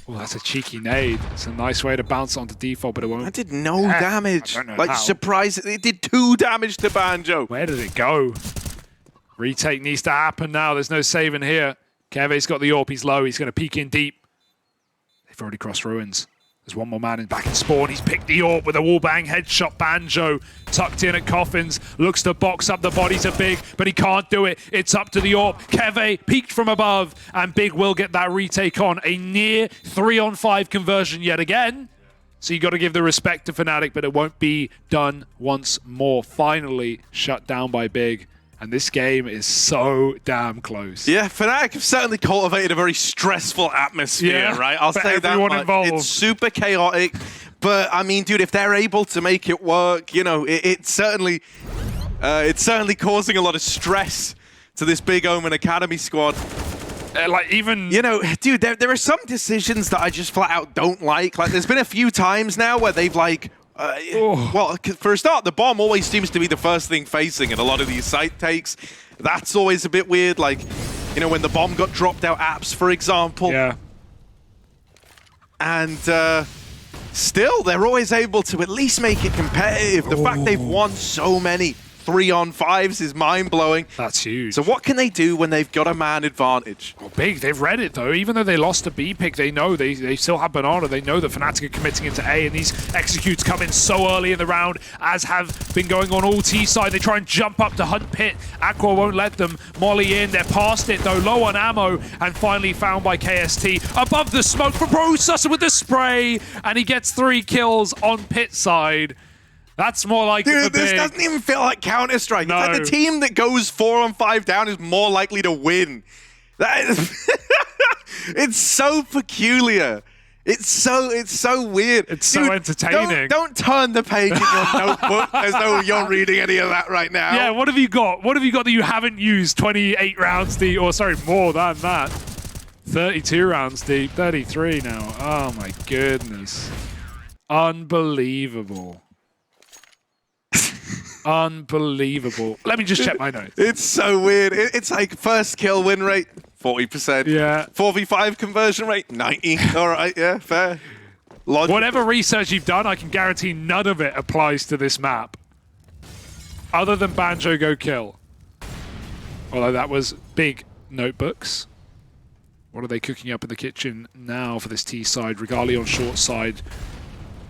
A: Oh, that's a cheeky nade. It's a nice way to bounce onto default, but it won't.
B: That did no damage.
A: I don't know
B: like,
A: how.
B: surprise, it did 2 damage to Banjo.
A: Where did it go? Retake needs to happen now. There's no saving here. Keve's got the AWP. He's low. He's going to peek in deep. They've already crossed ruins. There's one more man back in spawn. He's picked the AWP with a wallbang headshot. Banjo tucked in at Coffins. Looks to box up the bodies of Big, but he can't do it. It's up to the AWP. Keve peeked from above, and Big will get that retake on. A near 3-on-5 conversion yet again. So you got to give the respect to Fnatic, but it won't be done once more. Finally shut down by Big. And this game is so damn close.
B: Yeah, Fnatic have certainly cultivated a very stressful atmosphere, right? I'll say that much.
A: Involved.
B: It's super chaotic, but I mean, dude, if they're able to make it work, you know, it's certainly causing a lot of stress to this big OMEN Academy squad.
A: Like even,
B: you know, dude, there are some decisions that I just flat out don't like. Like, there's been a few times now where they've like. Well, for a start, the bomb always seems to be the first thing facing in a lot of these site takes. That's always a bit weird. Like, you know, when the bomb got dropped out apps, for example.
A: Yeah.
B: And still, they're always able to at least make it competitive. The fact they've won so many 3-on-5s is mind-blowing.
A: That's huge.
B: So what can they do when they've got a man advantage?
A: Well, Big, they've read it though. Even though they lost a B pick, they know they still have Banana. They know that Fnatic are committing into A, and these executes come in so early in the round, as have been going on all T side. They try and jump up to hunt pit. Aqua won't let them. Molly in. They're past it though, low on ammo, and finally found by KST. Above the smoke for Processor with the spray, and he gets 3 kills on pit side. That's more like
B: Dude, this doesn't even feel like Counter-Strike.
A: No.
B: It's like the team that goes 4-on-5 down is more likely to win. That is it's so peculiar. It's so weird.
A: It's
B: Dude,
A: so entertaining.
B: Don't turn the page in your notebook as though you're reading any of that right now.
A: Yeah, what have you got? What have you got that you haven't used? 28 rounds deep, or sorry, more than that. 32 rounds deep, 33 now. Oh my goodness. Unbelievable. Unbelievable. Let me just check my notes.
B: It's so weird. It's like first kill win rate, 40%.
A: Yeah.
B: 4v5 conversion rate, 90. All right, yeah, fair. Logical.
A: Whatever research you've done, I can guarantee none of it applies to this map. Other than Banjo Go Kill. Although that was Big notebooks. What are they cooking up in the kitchen now for this T side? Regali on short side.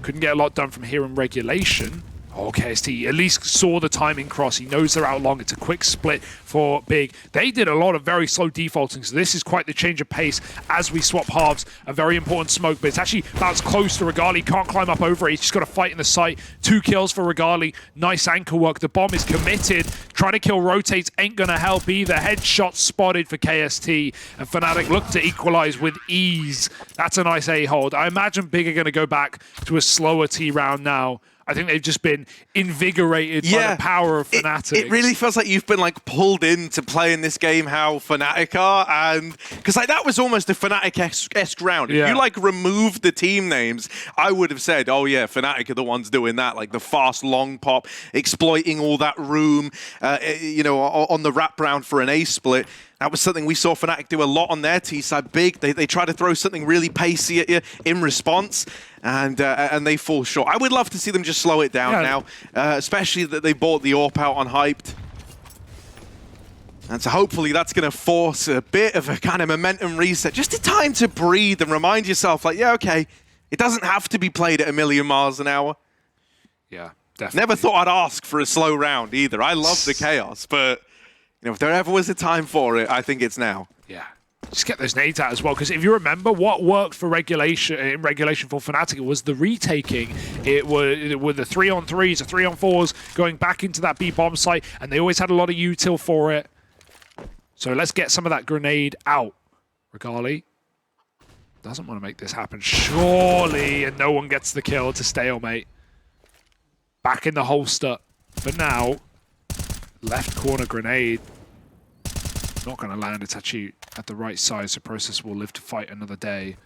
A: Couldn't get a lot done from here in regulation. Oh, KST at least saw the timing cross. He knows they're out long. It's a quick split for Big. They did a lot of very slow defaulting, so this is quite the change of pace as we swap halves. A very important smoke, but it's actually bounced close to Regali. Can't climb up over it. He's just got to fight in the site. 2 kills for Regali. Nice anchor work. The bomb is committed. Trying to kill rotates ain't going to help either. Headshot spotted for KST, and Fnatic look to equalize with ease. That's a nice A-hold. I imagine Big are going to go back to a slower T round now. I think they've just been invigorated by the power of Fnatic.
B: It really feels like you've been like pulled in to play in this game how Fnatic are, and because like that was almost a Fnatic-esque round. If you like removed the team names, I would have said, oh yeah, Fnatic are the ones doing that, like the fast long pop, exploiting all that room, you know, on the wraparound for an A split. That was something we saw Fnatic do a lot on their T side. Big, they try to throw something really pacey at you in response, and they fall short. I would love to see them just slow it down now, especially that they bought the AWP out on Hyped. And so hopefully that's going to force a bit of a kind of momentum reset. Just a time to breathe and remind yourself, like, yeah, okay, it doesn't have to be played at 1,000,000 miles an hour.
A: Yeah, definitely.
B: Never thought I'd ask for a slow round either. I love the chaos, but you know, if there ever was a time for it, I think it's now.
A: Yeah. Just get those nades out as well, because if you remember what worked for regulation for Fnatic, it was the retaking. It were the 3-on-3s, the 3-on-4s going back into that B bomb site, and they always had a lot of util for it. So let's get some of that grenade out. Regali doesn't want to make this happen, surely, and no one gets the kill to stalemate. Back in the holster, but now left corner grenade. Not going to land. It's actually at the right size, so Process will live to fight another day.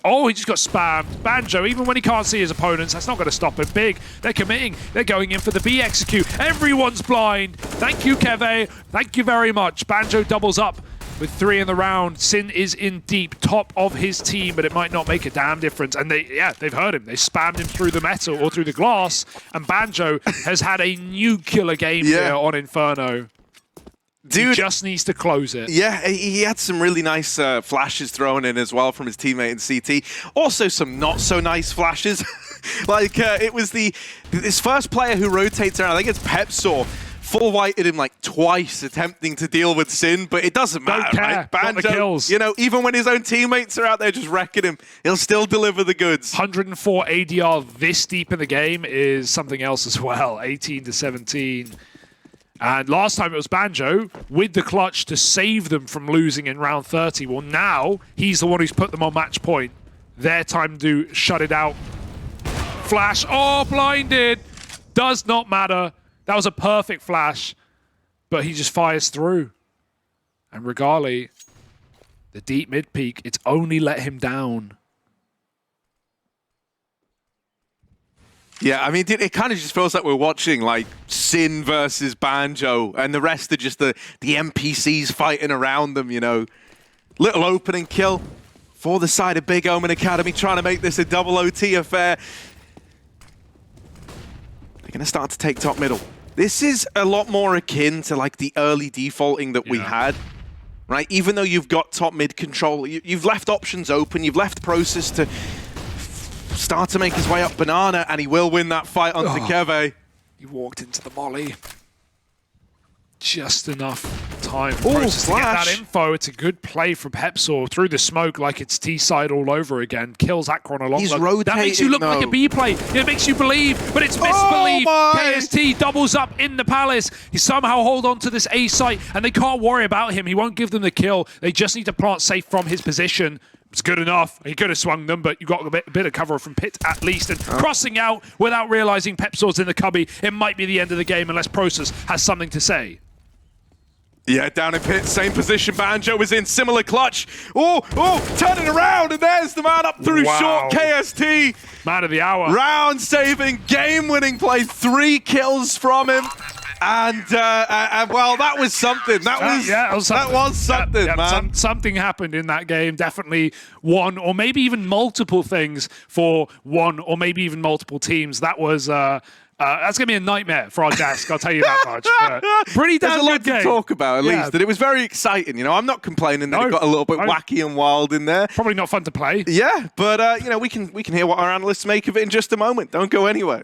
A: Oh, he just got spammed. Banjo, even when he can't see his opponents, that's not going to stop him. Big, they're committing. They're going in for the B execute. Everyone's blind. Thank you, Keve. Thank you very much. Banjo doubles up with 3 in the round. Sin is in deep, top of his team, but it might not make a damn difference. And they've heard him. They spammed him through the metal or through the glass, and Banjo has had a new killer game here on Inferno. Dude, he just needs to close it. Yeah,
B: he had some really nice flashes thrown in as well from his teammate in CT. Also some not so nice flashes. Like it was this first player who rotates around, I think it's Pepsaw, full whited him like twice attempting to deal with Sin, but it doesn't matter, right? Banjo, you know, even when his own teammates are out there just wrecking him, he'll still deliver the goods.
A: 104 ADR this deep in the game is something else as well. 18-17. And last time it was Banjo with the clutch to save them from losing in round 30. Well, now he's the one who's put them on match point. Their time to shut it out. Flash. Oh, blinded. Does not matter. That was a perfect flash. But he just fires through. And Regali, the deep mid peak, it's only let him down.
B: Yeah, I mean, it kind of just feels like we're watching, like, Sin versus Banjo, and the rest are just the NPCs fighting around them, you know. Little opening kill for the side of Big OMEN Academy, trying to make this a double OT affair. They're going to start to take top middle. This is a lot more akin to, like, the early defaulting that we had, right? Even though you've got top mid control, you've left options open, you've left Process to start to make his way up Banana, and he will win that fight onto Keve.
A: He walked into the molly. Just enough time for Process to get that info. It's a good play from Pepsaw through the smoke like it's T-side all over again. Kills Akron along.
B: He's rotating,
A: that makes you look like a B play. It makes you believe, but it's misbelief. KST doubles up in the Palace. He somehow hold on to this A site, and they can't worry about him. He won't give them the kill. They just need to plant safe from his position. It's good enough. He could have swung them, but you got a bit of cover from Pit at least. And crossing out without realizing Pepsaw's in the cubby, it might be the end of the game unless Process has something to say.
B: Yeah, down in Pit, same position. Banjo was in, similar clutch. Oh, turning around, and there's the man up through short. KST.
A: Man of the hour.
B: Round-saving, game-winning play. 3 kills from him. And well, that was something. That was something, man.
A: Something happened in that game. Definitely one, or maybe even multiple things for one, or maybe even multiple teams. That was that's gonna be a nightmare for our desk. I'll tell you that much. But pretty damn good game.
B: There's a lot to talk about, at least. And it was very exciting. You know, I'm not complaining that it got a little bit wacky and wild in there.
A: Probably not fun to play.
B: Yeah, but you know, we can hear what our analysts make of it in just a moment. Don't go anywhere.